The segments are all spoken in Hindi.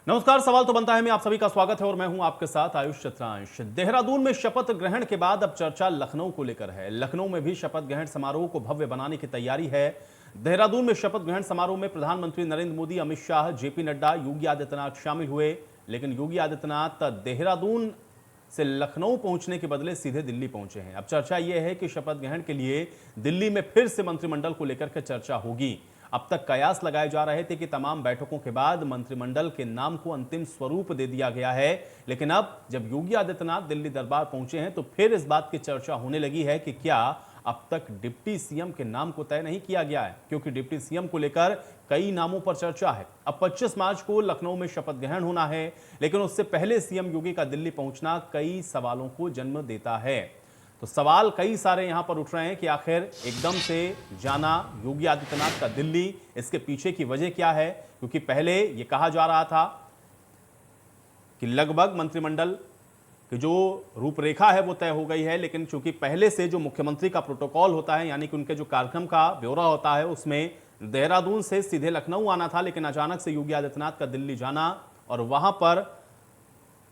नमस्कार। सवाल तो बनता है, मैं आप सभी का स्वागत है और मैं हूं आपके साथ आयुष चित्रांश। देहरादून में शपथ ग्रहण के बाद अब चर्चा लखनऊ को लेकर है। लखनऊ में भी शपथ ग्रहण समारोह को भव्य बनाने की तैयारी है। देहरादून में शपथ ग्रहण समारोह में प्रधानमंत्री नरेंद्र मोदी, अमित शाह, जेपी नड्डा, योगी आदित्यनाथ शामिल हुए। लेकिन योगी आदित्यनाथ देहरादून से लखनऊ पहुंचने के बदले सीधे दिल्ली पहुंचे हैं। अब चर्चा यह है कि शपथ ग्रहण के लिए दिल्ली में फिर से मंत्रिमंडल को लेकर के चर्चा होगी। अब तक कयास लगाए जा रहे थे कि तमाम बैठकों के बाद मंत्रिमंडल के नाम को अंतिम स्वरूप दे दिया गया है। लेकिन अब जब योगी आदित्यनाथ दिल्ली दरबार पहुंचे हैं तो फिर इस बात की चर्चा होने लगी है कि क्या अब तक डिप्टी सीएम के नाम को तय नहीं किया गया है, क्योंकि डिप्टी सीएम को लेकर कई नामों पर चर्चा है। अब 25 मार्च को लखनऊ में शपथ ग्रहण होना है, लेकिन उससे पहले सीएम योगी का दिल्ली पहुंचना कई सवालों को जन्म देता है। तो सवाल कई सारे यहां पर उठ रहे हैं कि आखिर एकदम से जाना योगी आदित्यनाथ का दिल्ली, इसके पीछे की वजह क्या है? क्योंकि पहले यह कहा जा रहा था कि लगभग मंत्रिमंडल की जो रूपरेखा है वो तय हो गई है, लेकिन चूंकि पहले से जो मुख्यमंत्री का प्रोटोकॉल होता है, यानी कि उनके जो कार्यक्रम का ब्यौरा होता है, उसमें देहरादून से सीधे लखनऊ आना था। लेकिन अचानक से योगी आदित्यनाथ का दिल्ली जाना और वहां पर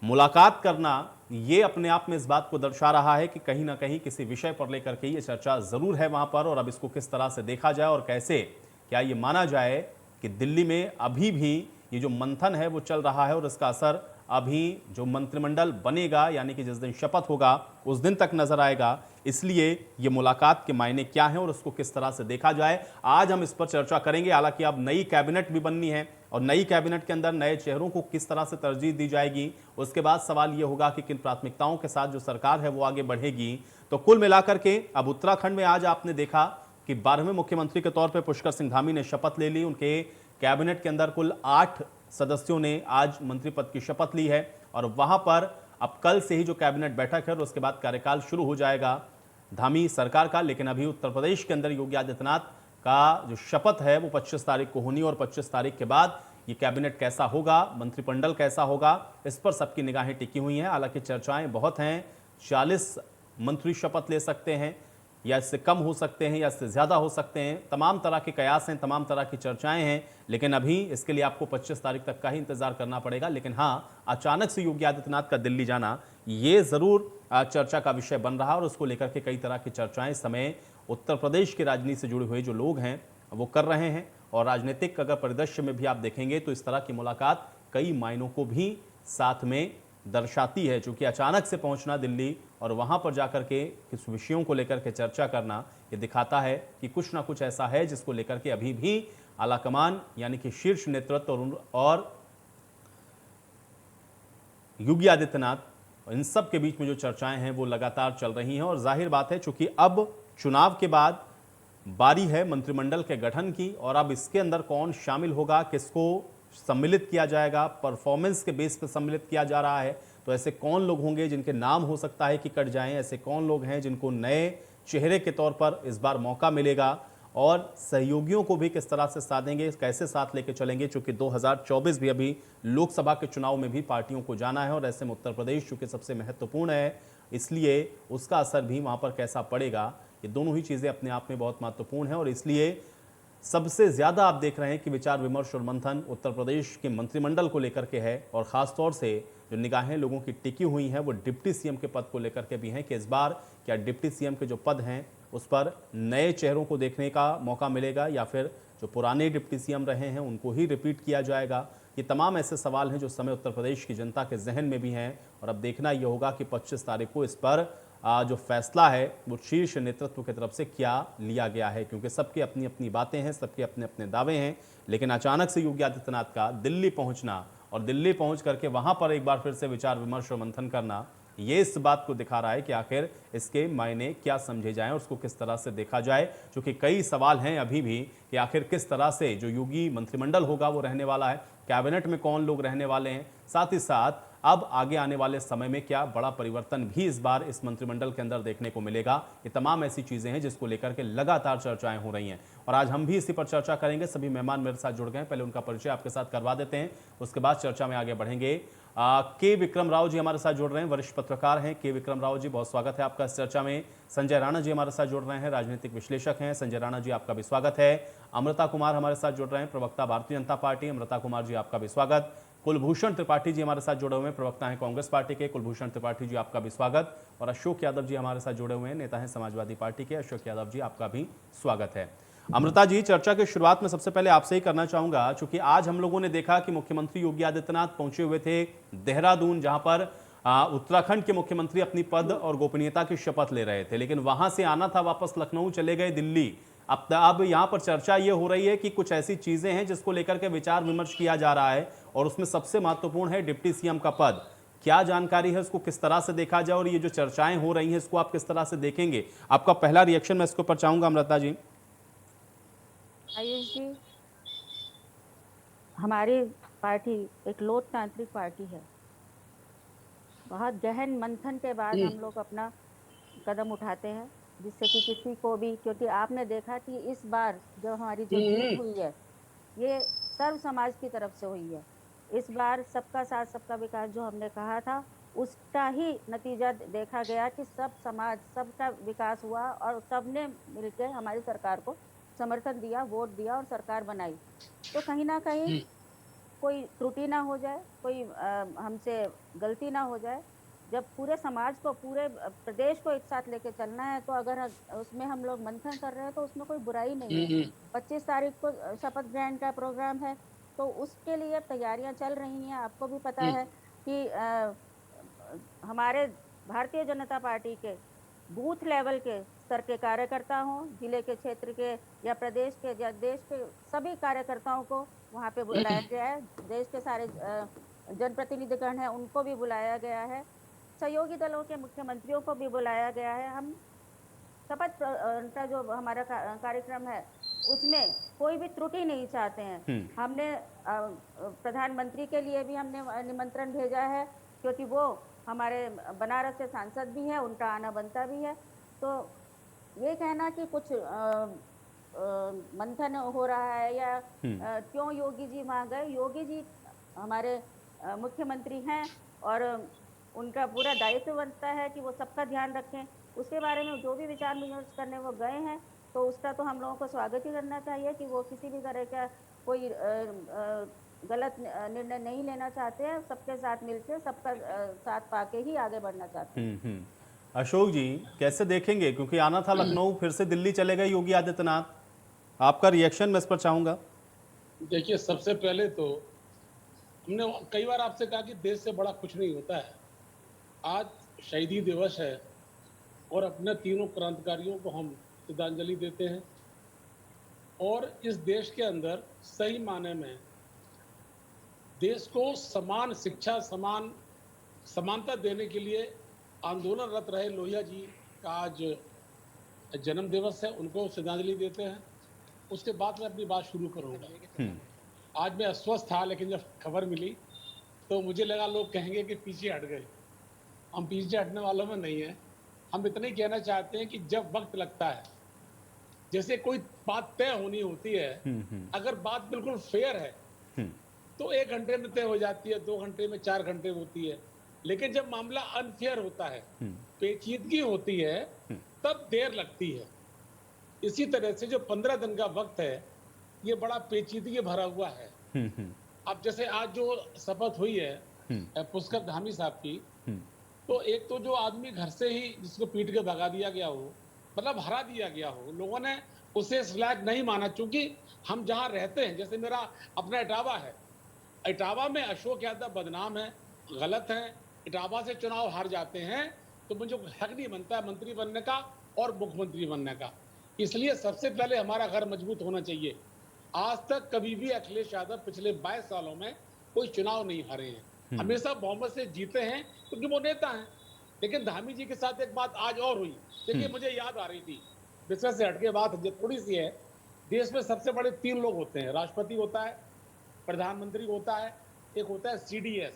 मुलाकात करना, ये अपने आप में इस बात को दर्शा रहा है कि कहीं ना कहीं किसी विषय पर लेकर के ये चर्चा जरूर है वहां पर। और अब इसको किस तरह से देखा जाए और कैसे, क्या ये माना जाए कि दिल्ली में अभी भी ये जो मंथन है वो चल रहा है और इसका असर अभी जो मंत्रिमंडल बनेगा, यानी कि जिस दिन शपथ होगा उस दिन तक नजर आएगा। इसलिए ये मुलाकात के मायने क्या हैं और उसको किस तरह से देखा जाए, आज हम इस पर चर्चा करेंगे। हालांकि अब नई कैबिनेट भी बननी है और नई कैबिनेट के अंदर नए चेहरों को किस तरह से तरजीह दी जाएगी, उसके बाद सवाल ये होगा कि किन प्राथमिकताओं के साथ जो सरकार है वो आगे बढ़ेगी। तो कुल मिलाकर के अब उत्तराखंड में आज आपने देखा कि 12वें मुख्यमंत्री के तौर पर पुष्कर सिंह धामी ने शपथ ले ली। उनके कैबिनेट के अंदर कुल 8 सदस्यों ने आज मंत्री पद की शपथ ली है और वहां पर अब कल से ही जो कैबिनेट बैठक है और उसके बाद कार्यकाल शुरू हो जाएगा धामी सरकार का। लेकिन अभी उत्तर प्रदेश के अंदर योगी आदित्यनाथ का जो शपथ है वो 25 तारीख को होनी और 25 तारीख के बाद ये कैबिनेट कैसा होगा, मंत्रिमंडल कैसा होगा, इस पर सबकी निगाहें टिकी हुई हैं। हालांकि चर्चाएं बहुत हैं, 40 मंत्री शपथ ले सकते हैं या इससे कम हो सकते हैं या इससे ज़्यादा हो सकते हैं। तमाम तरह के कयास हैं, तमाम तरह की चर्चाएं हैं, लेकिन अभी इसके लिए आपको 25 तारीख तक का ही इंतजार करना पड़ेगा। लेकिन हाँ, अचानक से योगी आदित्यनाथ का दिल्ली जाना ये ज़रूर चर्चा का विषय बन रहा और उसको लेकर के कई तरह की चर्चाएं इस समय उत्तर प्रदेश की राजनीति से जुड़े हुए जो लोग हैं वो कर रहे हैं। और राजनीतिक अगर परिदृश्य में भी आप देखेंगे तो इस तरह की मुलाकात कई मायनों को भी साथ में दर्शाती है, चूंकि अचानक से पहुंचना दिल्ली और वहां पर जाकर के किस विषयों को लेकर के चर्चा करना, ये दिखाता है कि कुछ ना कुछ ऐसा है जिसको लेकर के अभी भी आलाकमान यानी कि शीर्ष नेतृत्व और योगी आदित्यनाथ, इन सब के बीच में जो चर्चाएं हैं वो लगातार चल रही हैं। और जाहिर बात है, चूंकि अब चुनाव के बाद बारी है मंत्रिमंडल के गठन की और अब इसके अंदर कौन शामिल होगा, किसको सम्मिलित किया जाएगा, परफॉर्मेंस के बेस पर सम्मिलित किया जा रहा है, तो ऐसे कौन लोग होंगे जिनके नाम हो सकता है कि कट जाएं, ऐसे कौन लोग हैं जिनको नए चेहरे के तौर पर इस बार मौका मिलेगा और सहयोगियों को भी किस तरह से साधेंगे, कैसे साथ लेके चलेंगे। चूंकि 2024 भी अभी लोकसभा के चुनाव में भी पार्टियों को जाना है और ऐसे में उत्तर प्रदेश चूंकि सबसे महत्वपूर्ण है, इसलिए उसका असर भी वहां पर कैसा पड़ेगा, ये दोनों ही चीज़ें अपने आप में बहुत महत्वपूर्ण हैं। और इसलिए सबसे ज़्यादा आप देख रहे हैं कि विचार विमर्श और मंथन उत्तर प्रदेश के मंत्रिमंडल को लेकर के है और ख़ासतौर से जो निगाहें लोगों की टिकी हुई हैं वो डिप्टी सीएम के पद को लेकर के भी हैं कि इस बार क्या डिप्टी सीएम के जो पद हैं उस पर नए चेहरों को देखने का मौका मिलेगा या फिर जो पुराने डिप्टी सीएम रहे हैं उनको ही रिपीट किया जाएगा। ये तमाम ऐसे सवाल हैं जो समय उत्तर प्रदेश की जनता के जहन में भी हैं और अब देखना ये होगा कि 25 तारीख को इस पर जो फैसला है वो शीर्ष नेतृत्व की तरफ से क्या लिया गया है, क्योंकि सबकी अपनी अपनी बातें हैं, सबके अपने अपने दावे हैं। लेकिन अचानक से योगी आदित्यनाथ का दिल्ली पहुंचना और दिल्ली पहुंच करके वहां पर एक बार फिर से विचार विमर्श और मंथन करना, ये इस बात को दिखा रहा है कि आखिर इसके मायने क्या समझे जाएं और उसको किस तरह से देखा जाए। क्योंकि कई सवाल हैं अभी भी कि आखिर किस तरह से जो योगी मंत्रिमंडल होगा वो रहने वाला है, कैबिनेट में कौन लोग रहने वाले हैं, साथ ही साथ अब आगे आने वाले समय में क्या बड़ा परिवर्तन भी इस बार इस मंत्रिमंडल के अंदर देखने को मिलेगा। ये तमाम ऐसी चीजें हैं जिसको लेकर के लगातार चर्चाएं हो रही हैं और आज हम भी इसी पर चर्चा करेंगे। सभी मेहमान मेरे साथ जुड़ गए, पहले उनका परिचय आपके साथ करवा देते हैं, उसके बाद चर्चा में आगे बढ़ेंगे। के विक्रम राव जी हमारे साथ जुड़ रहे हैं, वरिष्ठ पत्रकार हैं। के विक्रम राव जी, बहुत स्वागत है आपका इस चर्चा में। संजय राणा जी हमारे साथ जुड़ रहे हैं, राजनीतिक विश्लेषक हैं। संजय राणा जी, आपका भी स्वागत है। अमृता कुमार हमारे साथ जुड़ रहे हैं, प्रवक्ता भारतीय जनता पार्टी। अमृता कुमार जी, आपका भी स्वागत। कुलभूषण त्रिपाठी जी हमारे साथ जुड़े हुए हैं, प्रवक्ता हैं कांग्रेस पार्टी के। कुलभूषण त्रिपाठी जी, आपका भी स्वागत। और अशोक यादव जी हमारे साथ जुड़े हुए हैं, नेता हैं समाजवादी पार्टी के। अशोक यादव जी, आपका भी स्वागत है। अमृता जी, चर्चा की शुरुआत में सबसे पहले आपसे ही करना चाहूंगा, चूंकि आज हम लोगों ने देखा कि मुख्यमंत्री योगी आदित्यनाथ पहुंचे हुए थे देहरादून, जहां पर उत्तराखंड के मुख्यमंत्री अपनी पद और गोपनीयता की शपथ ले रहे थे, लेकिन वहां से आना था वापस लखनऊ, चले गए दिल्ली। अब यहां पर चर्चा ये हो रही है कि कुछ ऐसी चीजें हैं जिसको लेकर के विचार विमर्श किया जा रहा है, और उसमें सबसे महत्वपूर्ण है डिप्टी सीएम का पद। क्या जानकारी है, उसको किस तरह से देखा जाए, और ये जो चर्चाएं हो रही हैं इसको आप किस तरह से देखेंगे? आपका पहला रिएक्शन मैं इसके ऊपर चाहूंगा, अमृता जी। आयुष जी, हमारी पार्टी एक लोकतांत्रिक पार्टी है। बहुत गहन मंथन के बाद हम लोग अपना कदम उठाते हैं, जिससे कि किसी को भी, क्योंकि आपने देखा कि इस बार जो हमारी जो जीत हुई है ये सर्व समाज की तरफ से हुई है। इस बार सबका साथ सबका विकास जो हमने कहा था उसका ही नतीजा देखा गया कि सब समाज, सबका विकास हुआ और सबने मिलकर हमारी सरकार को समर्थन दिया, वोट दिया और सरकार बनाई। तो कहीं ना कहीं कोई त्रुटि ना हो जाए, कोई हमसे गलती ना हो जाए। जब पूरे समाज को, पूरे प्रदेश को एक साथ लेके चलना है, तो अगर उसमें हम लोग मंथन कर रहे हैं तो उसमें कोई बुराई नहीं है। 25 तारीख को शपथ ग्रहण का प्रोग्राम है, तो उसके लिए तैयारियां चल रही हैं। आपको भी पता है कि हमारे भारतीय जनता पार्टी के बूथ लेवल के स्तर के कार्यकर्ता हों, जिले के, क्षेत्र के या प्रदेश के या देश के सभी कार्यकर्ताओं को वहाँ पे बुलाया गया है। देश के सारे जनप्रतिनिधिगण हैं उनको भी बुलाया गया है। सहयोगी दलों के मुख्यमंत्रियों को भी बुलाया गया है। हम शपथ का जो हमारा कार्यक्रम है उसमें कोई भी त्रुटि नहीं चाहते हैं। हमने प्रधानमंत्री के लिए भी हमने निमंत्रण भेजा है, क्योंकि वो हमारे बनारस से सांसद भी हैं, उनका आना बनता भी है। तो ये कहना कि कुछ मंथन हो रहा है या क्यों योगी जी वहाँ गए, योगी जी हमारे मुख्यमंत्री हैं और उनका पूरा दायित्व बनता है कि वो सबका ध्यान रखें। उसके बारे में जो भी विचार विमर्श करने वो गए हैं, तो उसका तो हम लोगों को स्वागत ही करना चाहिए कि वो किसी भी तरह का कोई गलत निर्णय नहीं लेना चाहते हैं। सबके साथ मिलकर, सबका साथ पाके ही आगे बढ़ना चाहते हैं। अशोक जी, कैसे देखेंगे, क्योंकि आना था लखनऊ, फिर से दिल्ली चले गए योगी आदित्यनाथ, आपका रिएक्शन मैं इस पर चाहूंगा। देखिए, सबसे पहले तो हमने कई बार आपसे कहा कि देश से बड़ा कुछ नहीं होता है। आज शहीदी दिवस है और अपने तीनों क्रांतिकारियों को हम श्रद्धांजलि देते हैं, और इस देश के अंदर सही माने में देश को समान शिक्षा, समानता देने के लिए आंदोलनरत रहे लोहिया जी का आज जन्म दिवस है, उनको श्रद्धांजलि देते हैं। उसके बाद मैं अपनी बात शुरू करूंगा। आज मैं अस्वस्थ था, लेकिन जब खबर मिली तो मुझे लगा लोग कहेंगे कि पीछे हट गए। हम पीछे हटने वालों में नहीं है। हम इतना ही कहना चाहते हैं कि जब वक्त लगता है, जैसे कोई बात तय होनी होती है, अगर बात बिल्कुल फेयर है तो 1 घंटे में तय हो जाती है, 2 घंटे में, 4 घंटे होती है। लेकिन जब मामला अनफेयर होता है, पेचीदगी होती है, तब देर लगती है। इसी तरह से जो 15 दिन का वक्त है, ये बड़ा पेचीदगी भरा हुआ है। अब जैसे आज जो शपथ हुई है पुष्कर धामी साहब की, तो एक तो जो आदमी घर से ही जिसको पीट के भगा दिया गया हो, मतलब हरा दिया गया हो, लोगों ने उसे इस लायक नहीं माना। चूंकि हम जहां रहते हैं, जैसे मेरा अपना इटावा है, इटावा में अशोक यादव बदनाम है, गलत है, इटावा से चुनाव हार जाते हैं, तो मुझे हक नहीं बनता है मंत्री बनने का और मुख्यमंत्री बनने का। इसलिए सबसे पहले हमारा घर मजबूत होना चाहिए। आज तक कभी भी अखिलेश यादव पिछले 22 सालों में कोई चुनाव नहीं हारे हैं, हमेशा बहुमत से जीते हैं, क्योंकि वो नेता हैं। लेकिन धामी जी के साथ एक बात आज और हुई, देखिए मुझे याद आ रही थी, विषय से हटके बात थोड़ी सी है। देश में सबसे बड़े 3 लोग होते हैं, राष्ट्रपति होता है, प्रधानमंत्री होता है, एक होता है CDS,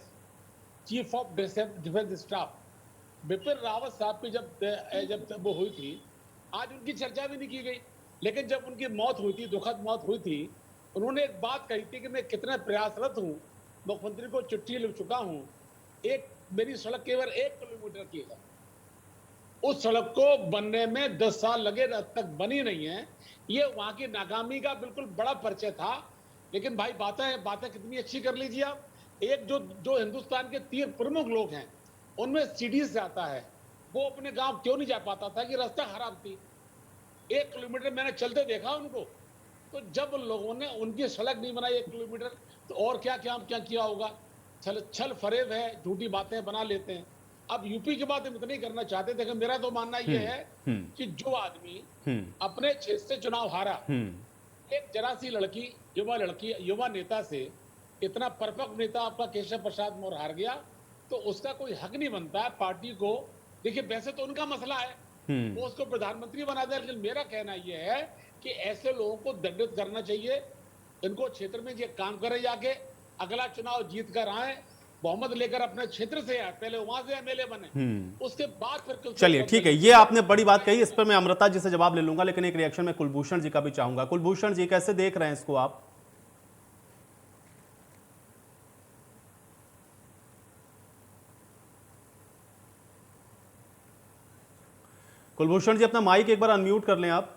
chief of defence staff. Bipin Rawat साहब की जब वो हुई थी, आज उनकी चर्चा भी नहीं की गई। लेकिन जब उनकी मौत हुई थी, दुखद मौत हुई थी, उन्होंने एक बात कही थी कि मैं कितना प्रयासरत हूँ, मुख्यमंत्री को चिट्ठी लिख चुका हूँ, मेरी सड़क केवल 1 किलोमीटर की है, उस सड़क को बनने में 10 साल लगे, अब तक बनी नहीं है। ये वहां की नाकामी का बिल्कुल बड़ा परिचय था। लेकिन भाई बातें कितनी अच्छी कर लीजिए आप एक जो जो हिंदुस्तान के 3 प्रमुख लोग हैं, उनमें सीढ़ी से आता है, वो अपने गांव क्यों नहीं जा पाता था कि रास्ता खराब थी। 1 किलोमीटर मैंने चलते देखा उनको। तो जब लोगों ने उनकी सड़क नहीं बनाई 1 किलोमीटर, तो और क्या किया होगा। छल छल फरेब है, झूठी बातें बना लेते हैं। अब यूपी की बात हम इतनी ही करना चाहते थे कि मेरा तो मानना ये है हम्म कि जो आदमी हम्म अपने क्षेत्र से चुनाव हारा, हम्म एक जरा सी लड़की युवा नेता से इतना परफेक्ट नेता आपका केशव प्रसाद मौर्य हार गया, तो उसका कोई हक नहीं बनता है पार्टी को। देखिए वैसे तो उनका मसला है, हम्म वो उसको प्रधानमंत्री बना दे, लेकिन मेरा कहना यह है कि ऐसे लोगों को दंडित करना चाहिए। इनको क्षेत्र में ये काम करे, जाके अगला चुनाव जीत कर आए, बहुमत लेकर अपने क्षेत्र से आए, पहले वहां से एमएलए बने, उसके बाद फिर चलिए ठीक है, ये आपने बड़ी बात कही, इस पर मैं अमृता जी से जवाब ले लूंगा, लेकिन एक रिएक्शन में कुलभूषण जी का भी चाहूंगा। कुलभूषण जी कैसे देख रहे हैं इसको आप? कुलभूषण जी अपना माइक एक बार अनम्यूट कर लें आप।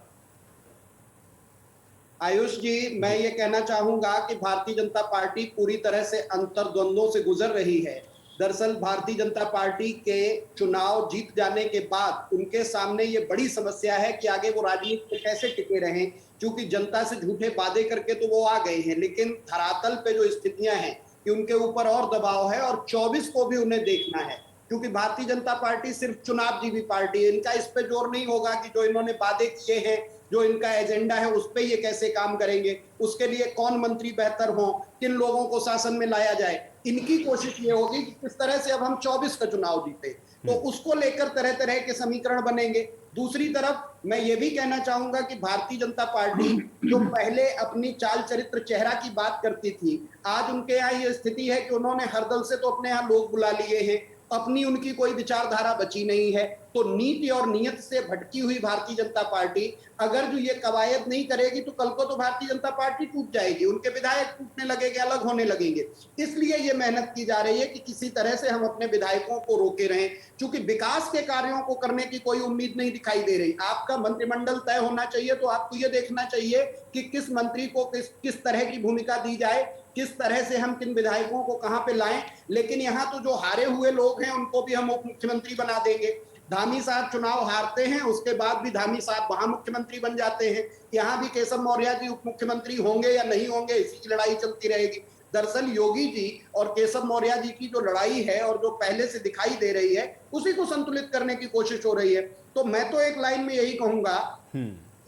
आयुष जी, मैं ये कहना चाहूंगा कि भारतीय जनता पार्टी पूरी तरह से अंतर्द्वंद्वों से गुजर रही है। दरअसल भारतीय जनता पार्टी के चुनाव जीत जाने के बाद उनके सामने ये बड़ी समस्या है कि आगे वो राजनीति में कैसे टिके रहें, क्योंकि जनता से झूठे वादे करके तो वो आ गए हैं, लेकिन धरातल पे जो स्थितियां हैं कि उनके ऊपर और दबाव है और 24 को भी उन्हें देखना है, क्योंकि भारतीय जनता पार्टी सिर्फ चुनाव जीवी पार्टी है। इनका इस पे जोर नहीं होगा कि जो इन्होंने वादे किए हैं, जो इनका एजेंडा है, उस पे ये कैसे काम करेंगे, उसके लिए कौन मंत्री बेहतर हो, किन लोगों को शासन में लाया जाए। इनकी कोशिश ये होगी कि किस तरह से अब हम 24 का चुनाव जीते, तो उसको लेकर तरह तरह के समीकरण बनेंगे। दूसरी तरफ मैं ये भी कहना चाहूंगा कि भारतीय जनता पार्टी जो पहले अपनी चाल चरित्र चेहरा की बात करती थी, आज उनके यहाँ ये स्थिति है कि उन्होंने हर दल से तो अपने यहाँ लोग बुला लिए हैं, अपनी उनकी कोई विचारधारा बची नहीं है। तो नीति और नियत से भटकी हुई भारतीय जनता पार्टी अगर जो ये कवायद नहीं करेगी तो कल को तो भारतीय जनता पार्टी टूट जाएगी, उनके विधायक टूटने लगेंगे, अलग होने लगेंगे। इसलिए ये मेहनत की जा रही है कि किसी तरह से हम अपने विधायकों को रोके रहें, क्योंकि विकास के कार्यों को करने की कोई उम्मीद नहीं दिखाई दे रही। आपका मंत्रिमंडल तय होना चाहिए तो आपको ये देखना चाहिए कि किस मंत्री को किस तरह की भूमिका दी जाए, किस तरह से हम किन विधायकों को कहां पे लाएं। लेकिन यहां तो जो हारे हुए लोग हैं उनको भी हम उप मुख्यमंत्री बना देंगे। धामी साहब चुनाव हारते हैं, उसके बाद भी धामी साहब वहां मुख्यमंत्री बन जाते हैं। यहाँ भी केशव मौर्य जी उप मुख्यमंत्री होंगे या नहीं होंगे, इसी की लड़ाई चलती रहेगी। दरअसल योगी जी और केशव मौर्य जी की जो लड़ाई है और जो पहले से दिखाई दे रही है, उसी को संतुलित करने की कोशिश हो रही है। तो मैं तो एक लाइन में यही कहूंगा,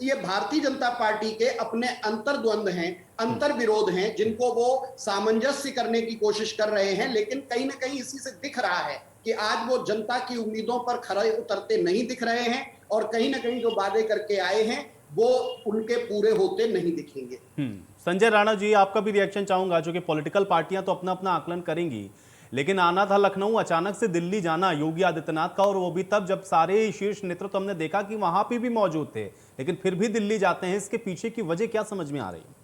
ये भारतीय जनता पार्टी के अपने अंतर्द्वंद हैं, अंतर विरोध हैं, जिनको वो सामंजस्य करने की कोशिश कर रहे हैं। लेकिन कहीं ना कहीं इसी से दिख रहा है कि आज वो जनता की उम्मीदों पर खरे उतरते नहीं दिख रहे हैं, और कहीं ना कहीं जो वादे करके आए हैं वो उनके पूरे होते नहीं दिखेंगे। संजय राणा जी, आपका भी रिएक्शन चाहूंगा। जो कि पॉलिटिकल पार्टियां तो अपना अपना आकलन करेंगी, लेकिन आना था लखनऊ, अचानक से दिल्ली जाना योगी आदित्यनाथ का, और वो भी तब जब सारे शीर्ष नेतृत्व हमने देखा कि वहां पे भी मौजूद थे, लेकिन फिर भी दिल्ली जाते हैं। इसके पीछे की वजह क्या समझ में आ रही है?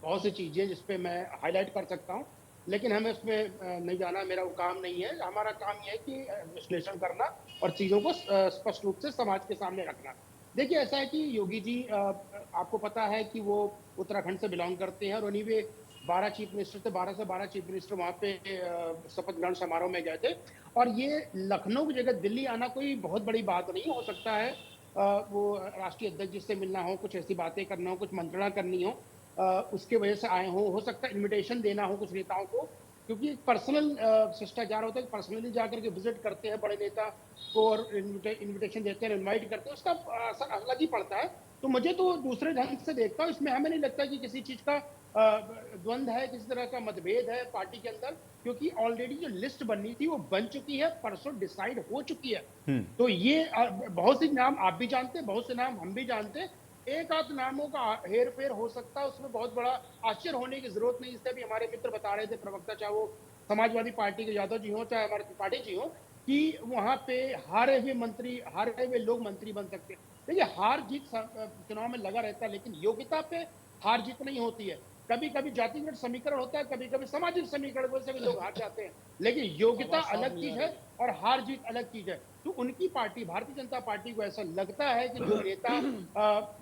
बहुत सी चीज़ें जिस पे मैं हाईलाइट कर सकता हूँ, लेकिन हमें उसमें नहीं जाना, मेरा वो काम नहीं है। हमारा काम ये है कि विश्लेषण करना और चीज़ों को स्पष्ट रूप से समाज के सामने रखना। देखिए, ऐसा है कि योगी जी, आपको पता है कि वो उत्तराखंड से बिलोंग करते हैं और उन्हीं वे 12 चीफ मिनिस्टर थे, 12 से 12 चीफ मिनिस्टर वहाँ पे शपथ ग्रहण समारोह में गए थे। और ये लखनऊ की जगह दिल्ली आना कोई बहुत बड़ी बात नहीं हो सकता है। वो राष्ट्रीय अध्यक्ष जिससे मिलना हो, कुछ ऐसी बातें करना हो, कुछ मंत्रणा करनी हो, उसके वजह से आए हो सकता है इनविटेशन देना हो कुछ नेताओं को, क्योंकि एक पर्सनल शिष्टाचार होता है, पर्सनली जाकर के विजिट करते हैं बड़े नेता को और इनविटेशन देते हैं, इनवाइट करते हैं, उसका असर अलग ही पड़ता है। तो मुझे तो दूसरे ढंग से देखता हूँ, इसमें हमें नहीं लगता कि किसी चीज का द्वंद है, किसी तरह का मतभेद है पार्टी के अंदर, क्योंकि ऑलरेडी जो लिस्ट बननी थी वो बन चुकी है, परसों डिसाइड हो चुकी है। तो ये बहुत से नाम आप भी जानते हैं, बहुत से नाम हम भी जानते हैं। एक आध नामों का हेर फेर हो सकता है, उसमें बहुत बड़ा आश्चर्य होने की जरूरत नहीं। इससे भी हमारे मित्र बता रहे थे, प्रवक्ता, चाहे वो समाजवादी पार्टी के यादव जी हो चाहे हमारे त्रिपाठी जी हो, कि वहां पे हारे हुए मंत्री, हारे हुए लोग मंत्री बन सकते हैं। देखिए, हार जीत चुनाव में लगा रहता है, लेकिन योग्यता पे हार जीत नहीं होती है। कभी कभी जातिगत समीकरण होता है, कभी कभी सामाजिक समीकरण से भी लोग हार जाते हैं, लेकिन योग्यता अलग चीज है और हार जीत अलग चीज है। तो उनकी पार्टी भारतीय जनता पार्टी को ऐसा लगता है कि जो नेता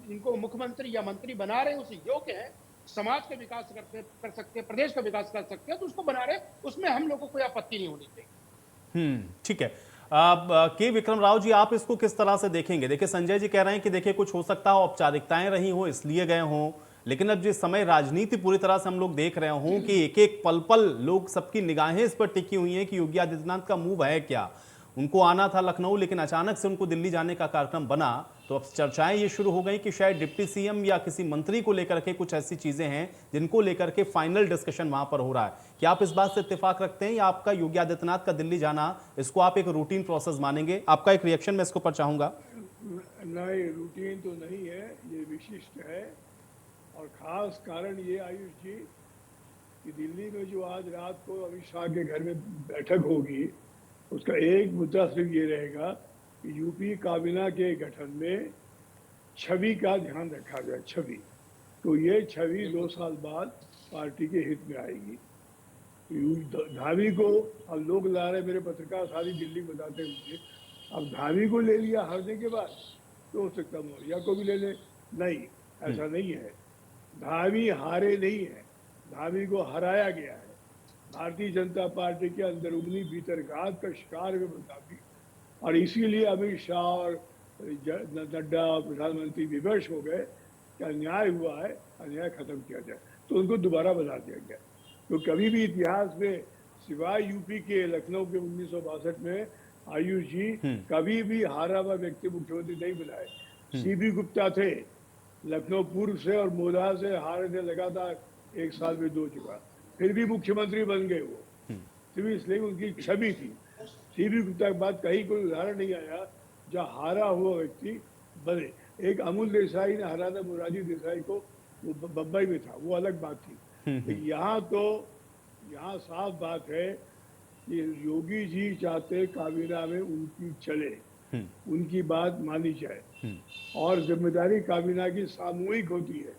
इनको मुख्यमंत्री या मंत्री बना रहे हैं उसे योग्य है, समाज का विकास कर सकते हैं, प्रदेश का विकास कर सकते हैं, तो उसको बना रहे, उसमें हम लोगों को कोई आपत्ति नहीं होनी चाहिए। ठीक है। अब के विक्रम राव जी, आप इसको किस तरह से देखेंगे? देखिए, संजय जी कह रहे हैं कि देखिए कुछ हो सकता है औपचारिकताएं रही हो इसलिए गए हों, लेकिन अब जिस समय राजनीति पूरी तरह से हम लोग देख रहे हों कि एक एक पल पल लोग, सबकी निगाहें इस पर टिकी हुई हैं कि योगी आदित्यनाथ का मूव है क्या। उनको आना था लखनऊ, लेकिन अचानक से उनको दिल्ली जाने का कार्यक्रम बना, तो अब चर्चाएं ये शुरू हो गई कि शायद डिप्टी सीएम या किसी मंत्री को लेकर के कुछ ऐसी चीजें हैं जिनको लेकर के फाइनल डिस्कशन वहां पर हो रहा है। क्या आप इस बात से इत्तेफाक रखते हैं, या आपका योगी आदित्यनाथ का दिल्ली जाना, इसको आप एक रूटीन प्रोसेस मानेंगे? आपका एक रिएक्शन मैं इसके ऊपर चाहूंगा। नहीं, रूटीन तो नहीं है, ये विशिष्ट है। और खास कारण ये आयुष जी कि दिल्ली में जो आज रात को अमित शाह के घर में बैठक होगी, उसका एक मुद्दा सिर्फ ये रहेगा कि यूपी काबीना के गठन में छवि का ध्यान रखा जाए। छवि, तो ये छवि 2 साल बाद पार्टी के हित में आएगी। धामी को अब लोग ला रहे, मेरे पत्रकार सारी दिल्ली बताते हैं मुझे, अब धामी को ले लिया हारने के बाद, तो हो सकता मौर्या को भी ले ले। नहीं, ऐसा नहीं है। धामी हारे नहीं है, धामी को हराया गया है। भारतीय जनता पार्टी के अंदरूनी भीतरघात का शिकार हुए धामी, और इसीलिए अमित शाह और नड्डा और प्रधानमंत्री विवश हो गए कि अन्याय हुआ है, अन्याय खत्म किया जाए, तो उनको दोबारा बना दिया गया। तो कभी भी इतिहास में सिवाय यूपी के लखनऊ के 1962 में आयुष जी कभी भी हारा हुआ व्यक्ति मुख्यमंत्री नहीं बनाए। सीबी गुप्ता थे लखनऊ पूर्व से, और मोदा से हारे थे लगातार 1 साल में 2 जगह, फिर भी मुख्यमंत्री बन गए वो, सिर्फ इसलिए उनकी छवि थी। सीबी गुप्ता के बाद कहीं कोई उदाहरण नहीं आया जहाँ हारा हुआ व्यक्ति बने। एक अमूल देसाई ने हरा था मोरारजी देसाई को, वो बम्बई में था, वो अलग बात थी। यहाँ साफ बात है कि योगी जी चाहते काबीना में उनकी चले, उनकी बात मानी जाए, और जिम्मेदारी काबीना की सामूहिक होती है,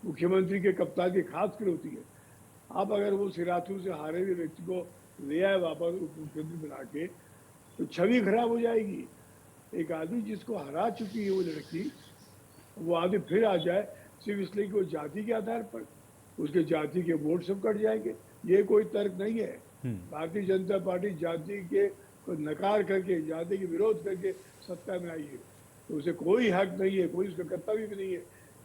मुख्यमंत्री के कप्तान की खास कर होती है। अब अगर वो सिराथू से हारे हुए व्यक्ति को ले आए वापस उप मुख्यमंत्री बना के, तो छवि खराब हो जाएगी। एक आदमी जिसको हरा चुकी है वो लड़की, वो आदमी फिर आ जाए सिर्फ इसलिए कि वो जाति के आधार पर, उसके जाति के वोट सब कट जाएंगे। ये कोई तर्क नहीं है। भारतीय जनता पार्टी जाति के को नकार करके, जाति के विरोध करके सत्ता में आई है, तो उसे कोई हक नहीं है, कोई उसका कर्तव्य भी नहीं है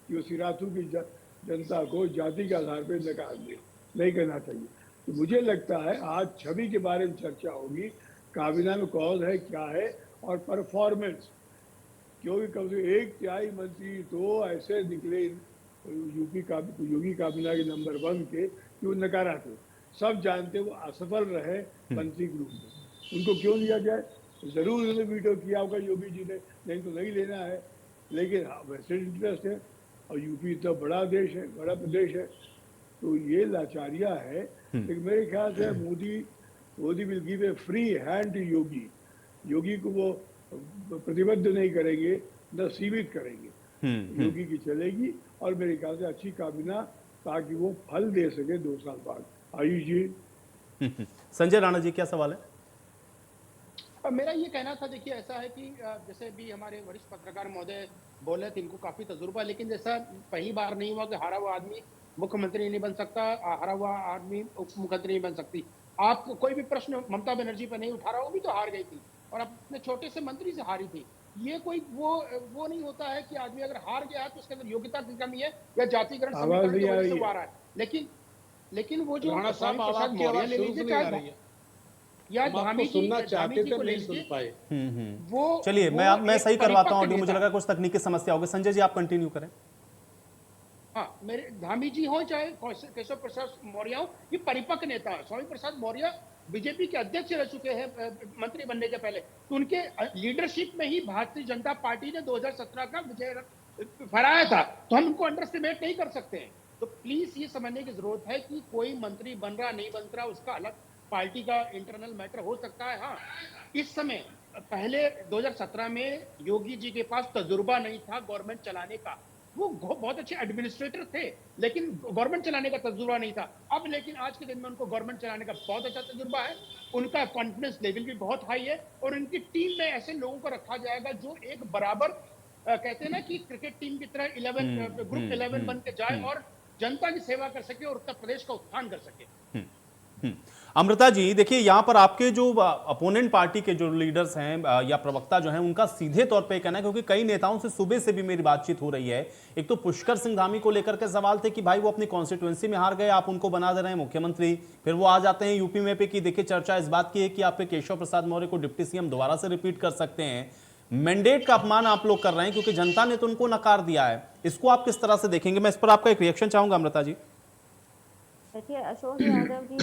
कि वो सिराथू की जनता को जाति के आधार पर नकार दे। नहीं करना चाहिए। तो मुझे लगता है आज छवि के बारे में चर्चा होगी, काबीना में कौन है क्या है, और परफॉर्मेंस, क्योंकि कम से 1/3 मंत्री तो ऐसे निकले योगी काबीना के नंबर 1 के कि वो नकारा थे। सब जानते वो असफल रहे मंत्री ग्रुप में, उनको क्यों लिया जाए? जरूर उन्होंने वीटो किया होगा योगी जी ने, नहीं तो नहीं लेना है, लेकिन वैसे इंटरेस्ट है, और यूपी इतना बड़ा देश है, बड़ा प्रदेश है, तो ये लाचारिया है। लेकिन मेरे ख्याल से Modi will give a free hand to Yogi को वो प्रतिबद्ध नहीं करेंगे, न सीमित करेंगे। योगी की चलेगी, और मेरे ख्याल से अच्छी काबीना, ताकि वो फल दे सके 2 साल बाद। आयुष जी। संजय राणा जी, क्या सवाल है? मेरा ये कहना था, देखिए ऐसा है कि जैसे भी हमारे वरिष्ठ पत्रकार महोदय बोले थे, इनको काफी तजुर्बा, लेकिन जैसा पहली बार नहीं हुआ कि हारा हुआ आदमी मुख्यमंत्री नहीं बन सकता, हारा हुआ आदमी उप मुख्यमंत्री नहीं बन सकती। आप कोई भी प्रश्न ममता बनर्जी पर नहीं उठा रहा, वो भी तो हार गई थी, और अपने छोटे से मंत्री से हारी थी। ये कोई वो नहीं होता है कि आदमी अगर हार गया है तो उसके अंदर योग्यता की कमी है या जातिकरण समीकरण की वजह से वो हारा है। लेकिन वो जो राणा साहब प्रसाद की मौर्य आवाज ले शुरू लीजिए, से नहीं आ रही है, या हम आपको धामी सुनना चाहते जी थे, को ले नहीं सुन लीजिए, पाए। वो चलिए, वो मैं एक सही करवाता हूँ परिपक्व ऑडियो, मुझे नेता लगा कुछ तकनीकी समस्या होगी। संजय जी, आप कंटिन्यू करें। हाँ, मेरे धामी जी हो चाहे केशव प्रसाद मौर्य हो, ये परिपक्व नेता है। स्वामी प्रसाद मौर्य बीजेपी के अध्यक्ष रह चुके हैं मंत्री बनने के पहले, तो उनके लीडरशिप में ही भारतीय जनता पार्टी ने 2017 का विजय फहराया था, तो हम उनको अंडर एस्टिमेट नहीं कर सकते हैं। तो प्लीज ये समझने की जरूरत है कि कोई मंत्री बन रहा नहीं बन रहा, उसका अलग पार्टी का इंटरनल मैटर हो सकता है। हाँ, इस समय पहले 2017 में योगी जी के पास तजुर्बा नहीं था गवर्नमेंट चलाने का, वो बहुत अच्छे एडमिनिस्ट्रेटर थे, लेकिन गवर्नमेंट चलाने का तजुर्बा नहीं था। अब लेकिन आज के दिन में उनको गवर्नमेंट चलाने का बहुत अच्छा तजुर्बा है, उनका कॉन्फिडेंस लेवल भी बहुत हाई है, और उनकी टीम में ऐसे लोगों को रखा जाएगा जो एक बराबर कहते हैं ना कि क्रिकेट टीम की तरह 11 ग्रुप 11 बन के जाए और जनता की सेवा कर सके और उत्तर प्रदेश का उत्थान कर सके। अमृता जी, देखिए यहाँ पर आपके जो अपोनेंट पार्टी के जो लीडर्स हैं या प्रवक्ता जो हैं, उनका सीधे तौर पे कहना है, क्योंकि कई नेताओं से सुबह से भी मेरी बातचीत हो रही है। एक तो पुष्कर सिंह धामी को लेकर के सवाल थे कि भाई वो अपनी कॉन्स्टिट्यूएंसी में हार गए, आप उनको बना दे रहे हैं मुख्यमंत्री। फिर वो आ जाते हैं यूपी में पे कि देखिए चर्चा इस बात की है कि आपके केशव प्रसाद मौर्य को डिप्टी सीएम दोबारा से रिपीट कर सकते हैं। मैंडेट का अपमान आप लोग कर रहे हैं क्योंकि जनता ने तो उनको नकार दिया है। इसको आप किस तरह से देखेंगे? मैं इस पर आपका एक रिएक्शन चाहूंगा अमृता जी। देखिए, अशोक यादव जी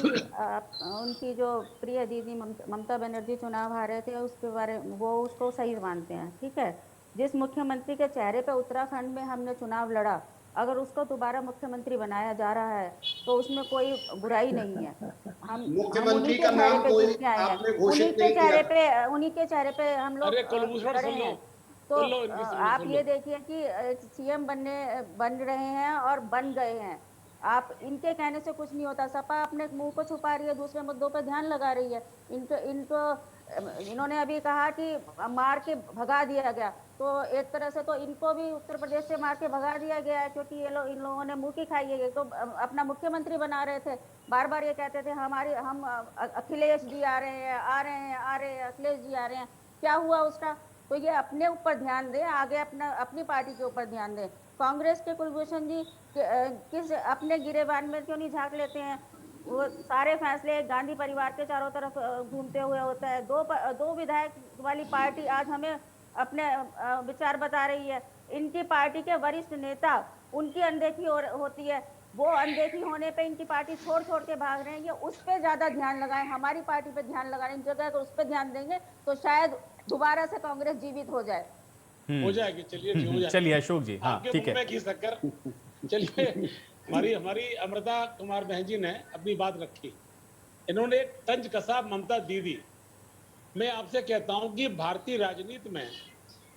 उनकी जो प्रिय दीदी ममता बनर्जी चुनाव हारे थे उसके बारे वो उसको सही मानते हैं, ठीक है। जिस मुख्यमंत्री के चेहरे पे उत्तराखंड में हमने चुनाव लड़ा, अगर उसको दोबारा मुख्यमंत्री बनाया जा रहा है तो उसमें कोई बुराई नहीं है। हम मुख्यमंत्री उन्हीं का के नाम चेहरे पे कोई जीत के आए हैं, आपने उन्हीं घोषित के नहीं चेहरे किया। पे उन्हीं के चेहरे पे हम लोग अरे कुलभूषण लड़े सुन लो, हैं। तो सुन लो, इनकी सुन लो, आप सुन ये लो। देखिए कि सीएम बन रहे हैं और बन गए हैं। आप इनके कहने से कुछ नहीं होता। सपा अपने मुंह को छुपा रही है, दूसरे मुद्दों पर ध्यान लगा रही है। इन्होंने अभी कहा कि मार के भगा दिया गया, तो एक तरह से तो इनको भी उत्तर प्रदेश से मार के भगा दिया गया है, क्योंकि इन लोगों ने मुंह की खाई है। तो अपना मुख्यमंत्री बना रहे थे, बार बार ये कहते थे हम अखिलेश जी आ रहे हैं, अखिलेश जी आ रहे हैं। क्या हुआ उसका? तो ये अपने ऊपर ध्यान दें, आगे अपनी पार्टी के ऊपर ध्यान दें। कांग्रेस के कुलभूषण जी किस अपने गिरेबान में क्यों नहीं झांक लेते हैं? वो सारे फैसले गांधी परिवार के चारों तरफ घूमते हुए होता है। दो विधायक वाली पार्टी आज हमें अपने विचार बता रही है। इनकी पार्टी के वरिष्ठ नेता, उनकी अनदेखी होती है। वो अनदेखी होने पे इनकी पार्टी छोड़ के भाग रहे हैं। ये उस पर ज्यादा ध्यान लगाएं, हमारी पार्टी पे ध्यान लगाने की जगह अगर उस पर ध्यान देंगे तो शायद दोबारा से कांग्रेस जीवित हो जाए। हो जाएगी, चलिए जी, हो जाएगी। चलिए अशोक जी, हाँ आपके ठीक मुंह है। में घी शक्कर। चलिए, हमारी अमृता कुमार बहन जी ने अपनी बात रखी। इन्होंने एक तंज कसा ममता दीदी। मैं आपसे कहता हूं कि भारतीय राजनीति में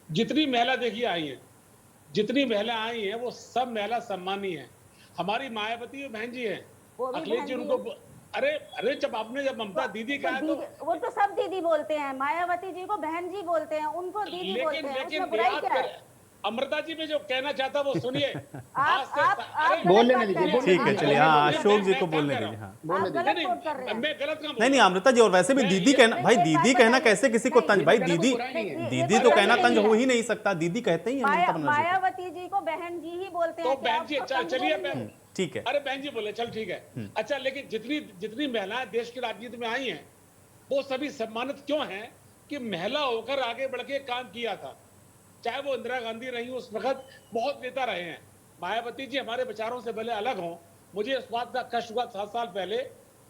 जितनी महिला देखिए आई हैं, जितनी महिला आई हैं, वो सब महिला सम्मानी है। हमारी मायावती बहन जी है, वो भी अखिलेश जी बहन जी उनको अरे जब ममता दीदी का है तो वो तो सब दीदी बोलते हैं। मायावती जी को बहन जी बोलते हैं, उनको दीदी बोलते हैं। उसमें बुराई क्या है? अमृता जी में जो कहना चाहता वो सुनिए। आप बोलने गलत दीजिए, बात कर रहे हैं। ठीक है, चलिए, हाँ अशोक जी को बोलने दीजिए। हाँ आप गलत कोट कर रहे हैं। मैं गलत क्यों नहीं अमृता जी, और वैसे भी दीदी कहना, भाई दीदी कहना कैसे किसी को तंज? भाई दीदी तो कहना तंज हो ही नहीं सकता। दीदी कहते ही हैं ममता बनर्जी को। मायावती जी को बहन जी ही बोलते तो हैं। बहन जी, चलिए ठीक है। अरे बहन जी बोले, चल ठीक है। अच्छा, लेकिन जितनी महिलाएं देश की राजनीति में आई हैं, वो सभी सम्मानित क्यों हैं कि महिला होकर आगे बढ़ के काम किया था। चाहे वो इंदिरा गांधी रही, उस वक्त बहुत नेता रहे हैं। मायावती जी हमारे विचारों से भले अलग हों, मुझे इस बात का कष्ट हुआ 7 साल पहले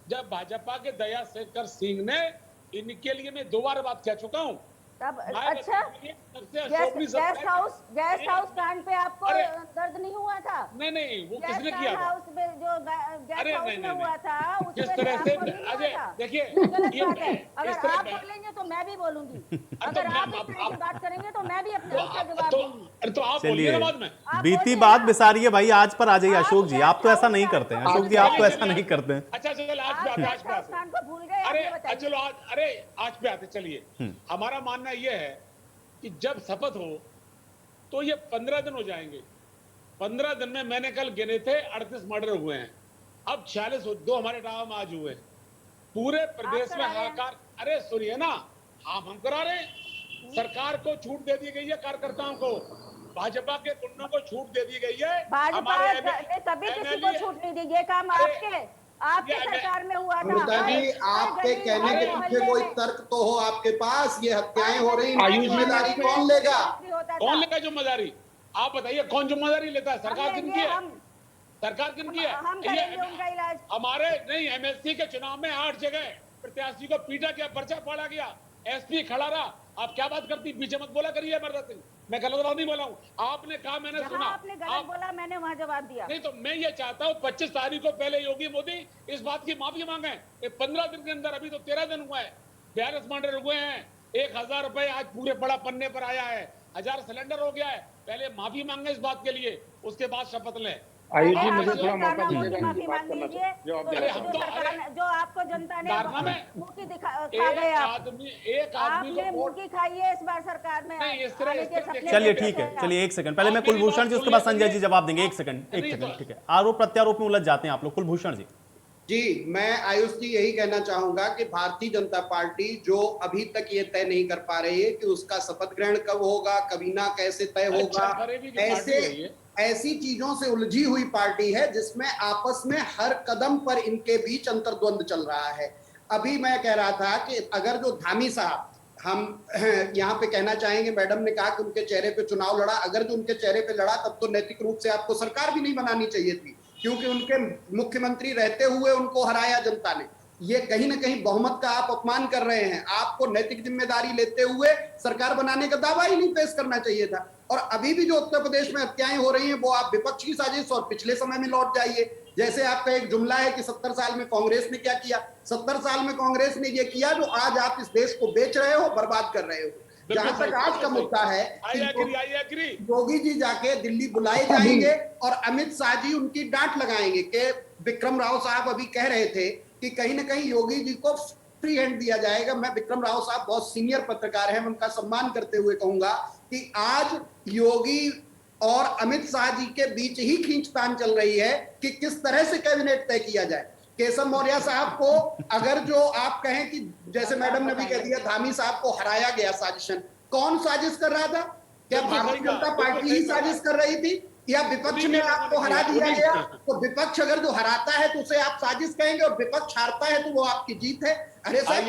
जब भाजपा के दया शेखर सिंह ने इनके लिए, मैं 2 बार बात कह चुका हूं। तब अच्छा, गेस्ट हाउस कांड पे आपको दर्द नहीं हुआ था? नहीं, वो किसने किया था? हाउस में जो गेस्ट हाउस में हुआ था, किस उसमें तरह से? आपको नहीं हुआ अजय था? देखिए, गलत बात है। अगर इस तरह आप बोलेंगे तो मैं भी बोलूंगी। अगर मैं- आप इस तरह की बात करेंगे तो मैं भी अपने उसका जवाब दूंगी। तो आप चलिए, बोलिए ना बाद में। आप बीती बोलिए बात ना। बिसारिए भाई, आज पर आ जाइए अशोक जी। आप तो ऐसा नहीं करते हैं अशोक जी, आप तो ऐसा चलिए, नहीं करते हैं। अच्छा चल, आज आप पे आते, आज गेस्ट पे हाउस आते। कांड को भूल गए? अरे ये बताइए। चलो आज पे आते। चलिए, हमारा मानना यह है कि जब शपथ हो तो ये 15 दिन हो जाएंगे। 15 दिन में मैंने कल गिने थे 38 मर्डर हुए हैं। अब 46 दो हमारे टावर में आज हुए। पूरे प्रदेश में हाहाकार। अरे सुनिए ना, हम करा रहे हैं। सरकार को छूट दे दी गई है, कार्यकर्ताओं को, भाजपा के गुंडों को छूट दे दी गई है। भाजपा ने कभी किसी को छूट नहीं दी। ये काम आपके सरकार में हुआ था। अमृता जी, आपके कहने के पीछे कोई तर्क तो हो आपके पास? ये हत्याएं हो रही, इनकी जिम्मेदारी कौन लेगा? कौन लेगा जिम्मेदारी? आप बताइए, कौन जिम्मेदारी लेता है? सरकार किनकी है? सरकार किनकी है? हम करेंगे उनका इलाज। हमारे नहीं, एमएससी के चुनाव में 8 जगह प्रत्याशी को पीटा गया, पर्चा फाड़ा गया, एसपी खड़ा रहा। आप क्या बात करती? पीछे मत बोला करिए अमरनाथ सिंह, मैं गलत बात नहीं बोला हूँ। आपने कहा, मैंने सुना। आपने गलत बोला, मैंने वहाँ जवाब दिया। नहीं तो मैं ये चाहता हूँ 25 तारीख को पहले योगी मोदी इस बात की माफी मांगे। 15 दिन के अंदर, अभी तो 13 दिन हुआ है, 42 मर्डर हुए हैं। 1000 रुपए आज पूरे बड़ा पन्ने पर आया है, 1000 सिलेंडर हो गया है। पहले माफी मांगे इस बात के लिए। उसके बाद शपथ लें। आयुष पहले जी आप मुझे ये थोड़ा मौका कारनामों दीजिएगा की माफी इनकी बात मांग करना लीजिए, चाहिए जवाब तो देना हम चाहिए। तो सरकार ने जो आपको जनता ने कारनामे मुंह की खा गए आप। एक आदमी आपने को मुंह वोट की खाई है इस बार सरकार में नहीं, इस तरह आने के देखिए, सपने चलिए देखे ठीक थे है, आप। चलिए एक सेकंड, पहले आप मैं मेरी कुलभूषण बात जी, उसके सुनिए, बाद संजय सुनिए। जी जवाब देंगे। एक नहीं, सेकंड, तो- ठीक है। आरोप प्रत्यारोप में उलझ जाते हैं आप लोग। कुलभूषण जी। जी, मैं आयुष जी यही कहना चाहूंगा कि भारतीय जनता पार्टी जो अभी तक ये तय नहीं कर पा रही है कि उसका शपथ ग्रहण कब होगा, कबीना कैसे तय होगा, अच्छा, फरेबी की पार्टी है ये। ऐसी चीजों से उलझी हुई पार्टी है जिसमें आपस में हर कदम पर इनके बीच अंतर्द्वंद चल रहा है। अभी मैं कह रहा था कि अगर जो धामी साहब, हम यहाँ पे कहना चाहेंगे, मैडम ने कहा कि उनके चेहरे पे चुनाव लड़ा, अगर जो उनके चेहरे पे लड़ा तब तो नैतिक रूप से आपको सरकार भी नहीं बनानी चाहिए थी, क्योंकि उनके मुख्यमंत्री रहते हुए उनको हराया जनता ने। ये कहीं ना कहीं बहुमत का आप अपमान कर रहे हैं। आपको नैतिक जिम्मेदारी लेते हुए सरकार बनाने का दावा ही नहीं पेश करना चाहिए था। और अभी भी जो उत्तर प्रदेश में हत्याएं हो रही हैं वो आप विपक्ष की साजिश और पिछले समय में लौट जाइए। जैसे आपका एक जुमला है कि 70 साल में कांग्रेस ने क्या किया। 70 साल में कांग्रेस ने ये किया जो आज आप इस देश को बेच रहे हो, बर्बाद कर रहे हो। जहां तक आज का मुद्दा है कि योगी जी जाके दिल्ली बुलाए जाएंगे और अमित शाह जी उनकी डांट लगाएंगे कि विक्रम राव साहब अभी कह रहे थे कि कहीं ना कहीं योगी जी को फ्री हैंड दिया जाएगा। मैं विक्रम राव साहब बहुत सीनियर पत्रकार हैं, मैं उनका सम्मान करते हुए कहूंगा कि आज योगी और अमित शाह जी के बीच ही खींचतान चल रही है कि किस तरह से कैबिनेट तय किया जाए। केशव मौर्य साहब को अगर जो आप कहें कि जैसे मैडम ने भी कह दिया धामी साहब को हराया गया साजिशन, कौन साजिश कर रहा था? क्या भारतीय जनता पार्टी ही साजिश कर रही थी या विपक्ष ने आपको हरा दिया गया? तो विपक्ष अगर जो हराता है तो उसे आप साजिश कहेंगे और विपक्ष हारता है तो वो आपकी जीत है। अरे साहब,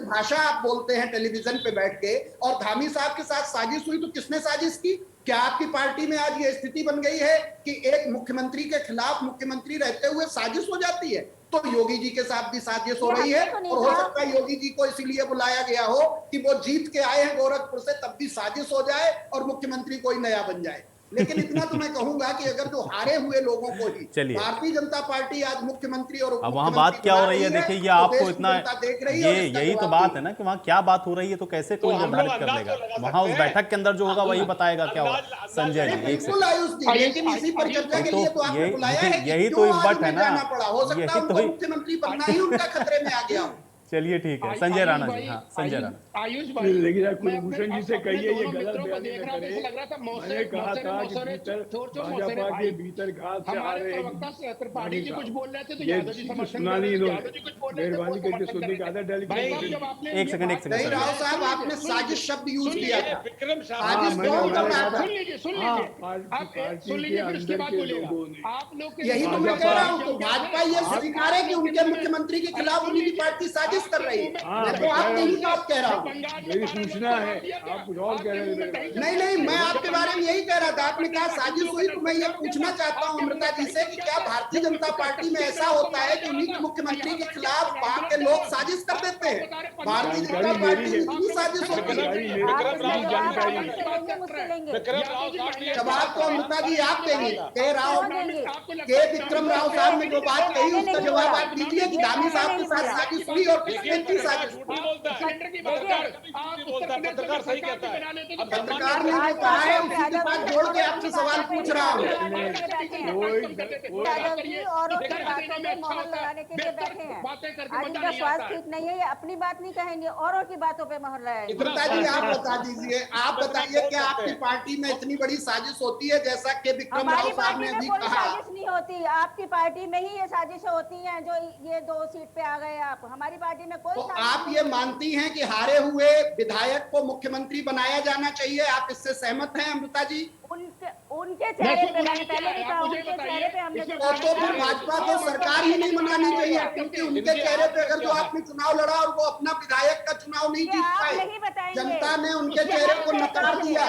भाषा आप बोलते हैं टेलीविजन पे बैठ के, और धामी साहब के साथ साजिश हुई तो किसने साजिश की? क्या आपकी पार्टी में आज ये स्थिति बन गई है कि एक मुख्यमंत्री के खिलाफ मुख्यमंत्री रहते हुए साजिश हो जाती है? तो योगी जी के साथ भी साजिश हो रही है और हो सकता है योगी जी को इसीलिए बुलाया गया हो कि वो जीत के आए हैं गोरखपुर से, तब भी साजिश हो जाए और मुख्यमंत्री कोई नया बन जाए। लेकिन इतना तो मैं कहूंगा कि अगर जो हारे हुए लोगों को ही भारतीय जनता पार्टी आज मुख्यमंत्री और अब वहां बात क्या हो रही है, देखिए ये आपको इतना देख रही है, यही तो बात है ना कि वहां क्या बात हो रही है, तो कैसे कोई निर्धारित कर लेगा? वहां उस बैठक के अंदर जो होगा वही बताएगा क्या होगा। संजय जी एक सेकंड, लेकिन इसी पर चर्चा के लिए तो आपने बुलाया है कि यही क्यों तो आज इस है ना, जाना पड़ा। हो सकता है उनको मुख्यमंत्री बनना ही उनका खतरे में आ गया हो। चलिए ठीक है, संजय राणा जी। हाँ, संजय राणा। आयुष भाई, लेकिन यार कुलभूषण जी से कहिए ये गलत बयान देख रहा करें। लग रहा था मैंने कहा था कि भीतर भाजपा के भीतर घात से आ रहे हैं, त्रिपाठी जी कुछ बोल रहे थे तो ये यादव जी समर्थन सुना कर नहीं रहे थे, इन्होंने। यादव जी कुछ बोल रहे थे, मेहरबानी वो करके समर्थन सुनने कर का रहे था थे। भाई, डेलीगेट जब आपने एक सेकंड नहीं राव साहब, आपने साजिश शब्द यूज किया था। विक्रम साजिश कौन कर रहा था? सुन लीजिए आप सुन लीजिए, फिर उसके बाद बोलिएगा। आप लोग यही तो मैं कह रहा हूँ, तो भाजपा ये स्वीकार है कि उनके मुख्यमंत्री के खिलाफ उन्हीं की पार्टी साजिश कर रही है। मैं तो आपकी ही बात कह रहा हूँ। मेरी सूचना है, आप कुछ और कह रहे थे। नहीं, मैं आपके बारे में यही कह रहा था। आपने कहा साजिश हुई, तो मैं ये पूछना चाहता हूँ अमृता जी से कि क्या भारतीय जनता पार्टी में ऐसा होता है कि उन्हीं के मुख्यमंत्री के खिलाफ वहां के लोग साजिश कर देते हैं? भारतीय जनता पार्टी में इतनी साजिश होती है। जवाब तो अमृता जी आप देंगे। के विक्रम राव साहब ने जो बात कही उसका जवाब आप दीजिए कि धामी साहब के साथ साजिश हुई और किसने की साजिश हुई? पत्रकार सही कहता है। पत्रकार ने जो कहा है उसी के साथ जोड़ के आपसे सवाल पूछ रहा हूँ। इनका स्वास्थ्य ठीक नहीं है, ये अपनी बात नहीं कहेंगे, औरों की बातों पे मोहर लगाएंगे। अमृता जी आप बता दीजिए, आप बताइए कि आपकी पार्टी में इतनी बड़ी साजिश होती है जैसा कि विक्रम राव साहब ने अभी कहा? साजिश नहीं होती, आपकी पार्टी में ही ये साजिशें होती हैं जो ये 2 सीट पे आ गए आप। हमारी पार्टी में कोई तो आप ये मानती हैं कि हारे हुए विधायक को मुख्यमंत्री बनाया जाना चाहिए? आप इससे सहमत हैं अमृता जी? उनके चेहरे पे, मैंने पहले भी कहा, उनके चेहरे पे हमने तो फिर भाजपा को सरकार ही नहीं बनानी चाहिए, क्योंकि उनके चेहरे पे अगर जो आपने चुनाव लड़ा और वो अपना विधायक का चुनाव नहीं जीत पाए, जनता ने उनके चेहरे को नकार दिया।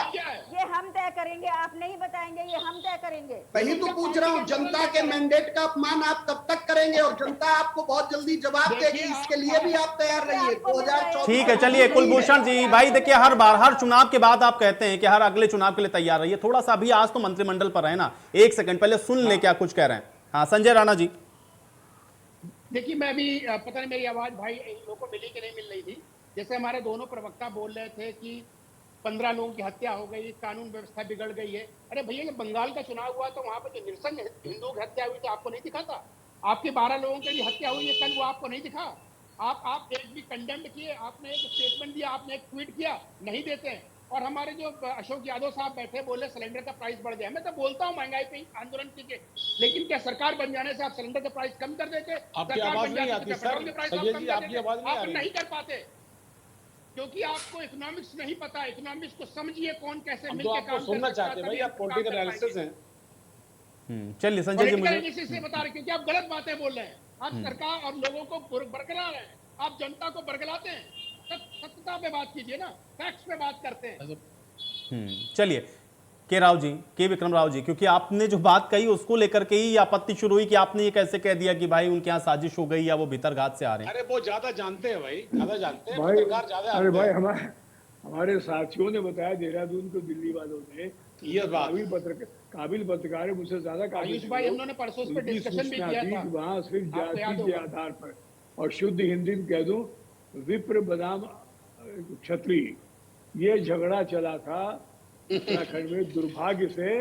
ये हम तय करेंगे, आप नहीं बताएंगे, ये हम तय करेंगे। वही तो पूछ रहा हूँ, जनता के मैंडेट का अपमान आप कब तक करेंगे? और जनता आपको बहुत जल्दी जवाब देगी, इसके लिए भी आप तैयार रहिए। 2024 ठीक है, चलिए कुलभूषण जी भाई, देखिए हर बार हर चुनाव के बाद आप कहते हैं कि हर अगले चुनाव के लिए तैयार रहिए। थोड़ा सा अभी आज तो मंत्रिमंडल पर है ना, एक सेकंड पहले सुन ले क्या कुछ कह रहे हैं। हाँ, संजय राणा जी। देखिए, मैं भी पता नहीं मेरी आवाज भाई इन लोगों को मिली कि नहीं मिल रही थी। जैसे हमारे दोनों प्रवक्ता बोल रहे थे कि 15 लोगों की हत्या हो गई, कानून व्यवस्था बिगड़ गई है। अरे भैया, ये बंगाल का चुनाव हुआ तो वहां पर जो निरसन हिंदुओं की हत्या हुई तो आपको नहीं दिखा था? आपके 12 लोगों की भी हत्या हुई है कल, वो आपको नहीं दिखा? आप एक भी कंडेम्ड किए? आपने एक स्टेटमेंट दिया, आपने एक ट्वीट किया? नहीं देते हैं। और हमारे जो अशोक यादव साहब बैठे, बोले सिलेंडर का प्राइस बढ़ गया। मैं तो बोलता हूँ महंगाई पे आंदोलन कीजिए, लेकिन क्या सरकार बन जाने से आप सिलेंडर का प्राइस कम कर देते? आपकी सरकार आवाज बन नहीं जाती आती तो सर। पेट्रोल के प्राइस आप सैयद कम जी, कर आपकी देते। आवाज नहीं आ आप रही। नहीं कर पाते क्योंकि आपको इकोनॉमिक्स नहीं पता। इकोनॉमिक्स को समझिए, कौन कैसे हम तो मिलकर आपको काम सुनना कर सकता चाहते है, हैं भाई, तभी आप हम काम पॉलिटिकल कर एनालिसिस पाएंगे। हैं। चलिए संजय जी, पॉलिटिकल मुझे एनालिसिस से बता रहे, क्योंकि आप गलत बातें बोल रहे हैं। आप सरकार और लोगों को बरगला रहे हैं, आप जनता को बरगलाते हैं। सत्यता पे बात कीजिए ना, फैक्ट्स पे बात करते हैं। चलिए के विक्रम राव जी, क्योंकि आपने जो बात कही उसको लेकर के ही आपत्ति शुरू हुई कि आपने ये कैसे कह दिया कि भाई उनके यहाँ साजिश हो गई या वो भीतरघात से आ रहे हैं। अरे वो ज्यादा जानते हैं भाई, ज्यादा जानते हैं, भाई, पत्रकार ज्यादा अरे आते भाई, हैं। हमारे साथियों ने बताया देहरादून को दिल्ली वालों ने, ये बात काबिल पत्रकार है, मुझसे ज्यादा काबिल आयुष भाई, हम लोगों ने परसों इस पे उनकी डिस्कशन भी सूचना किया थी था। कि वहाँ सिर्फ आपको याद जाति के होगा। आधार पर, और शुद्ध हिंदी में कह दूं, विप्र बनाम क्षत्रिय, ये झगड़ा चला था उत्तराखंड में दुर्भाग्य से,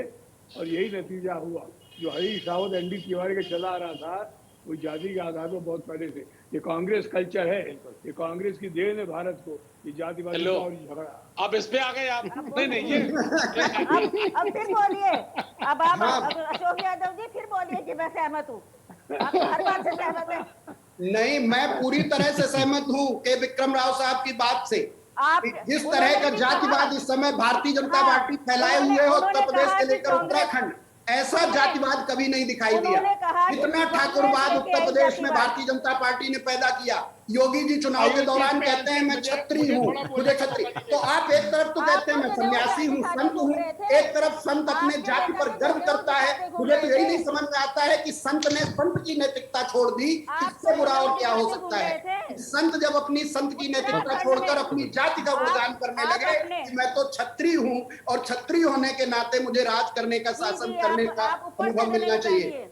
और यही नतीजा हुआ। जो हरीश रावत एनडी तिवारी का चला आ रहा था, वो जाति के आधार पर बहुत पहले से। ये कांग्रेस कल्चर है, ये कांग्रेस की देन है भारत को, ये जातिवादी और झगड़ा। आप इस पे आ गए आप। नहीं ये अब फिर बोलिए। अब आप अशोक यादव जी फिर बोलिए कि मैं सहमत हूँ। आप तो हर बात से सहमत हैं। नहीं, मैं पूरी तरह से सहमत हूँ के विक्रम राव साहब की बात से। आप जिस तरह का जातिवाद इस समय भारतीय जनता पार्टी फैलाए हुए है उत्तर प्रदेश से लेकर उत्तराखंड, ऐसा जातिवाद कभी नहीं दिखाई दिया। इतना ठाकुरवाद उत्तर प्रदेश में भारतीय जनता पार्टी ने पैदा किया। योगी जी चुनाव के दौरान कहते हैं मैं छत्री हूँ, मुझे छत्री। तो आप एक तरफ तो कहते हैं मैं सन्यासी हूँ, संत हूँ, एक तरफ संत अपने जाति पर गर्व करता है। मुझे तो यही नहीं समझ में आता है कि संत ने संत की नैतिकता छोड़ दी, इससे बुरा और क्या हो सकता है। संत जब अपनी संत की नैतिकता छोड़कर अपनी जाति का गुणगान करने लगे कि मैं तो छत्री हूँ और छत्री होने के नाते मुझे राज करने का, शासन करने का अनुभव मिलना चाहिए।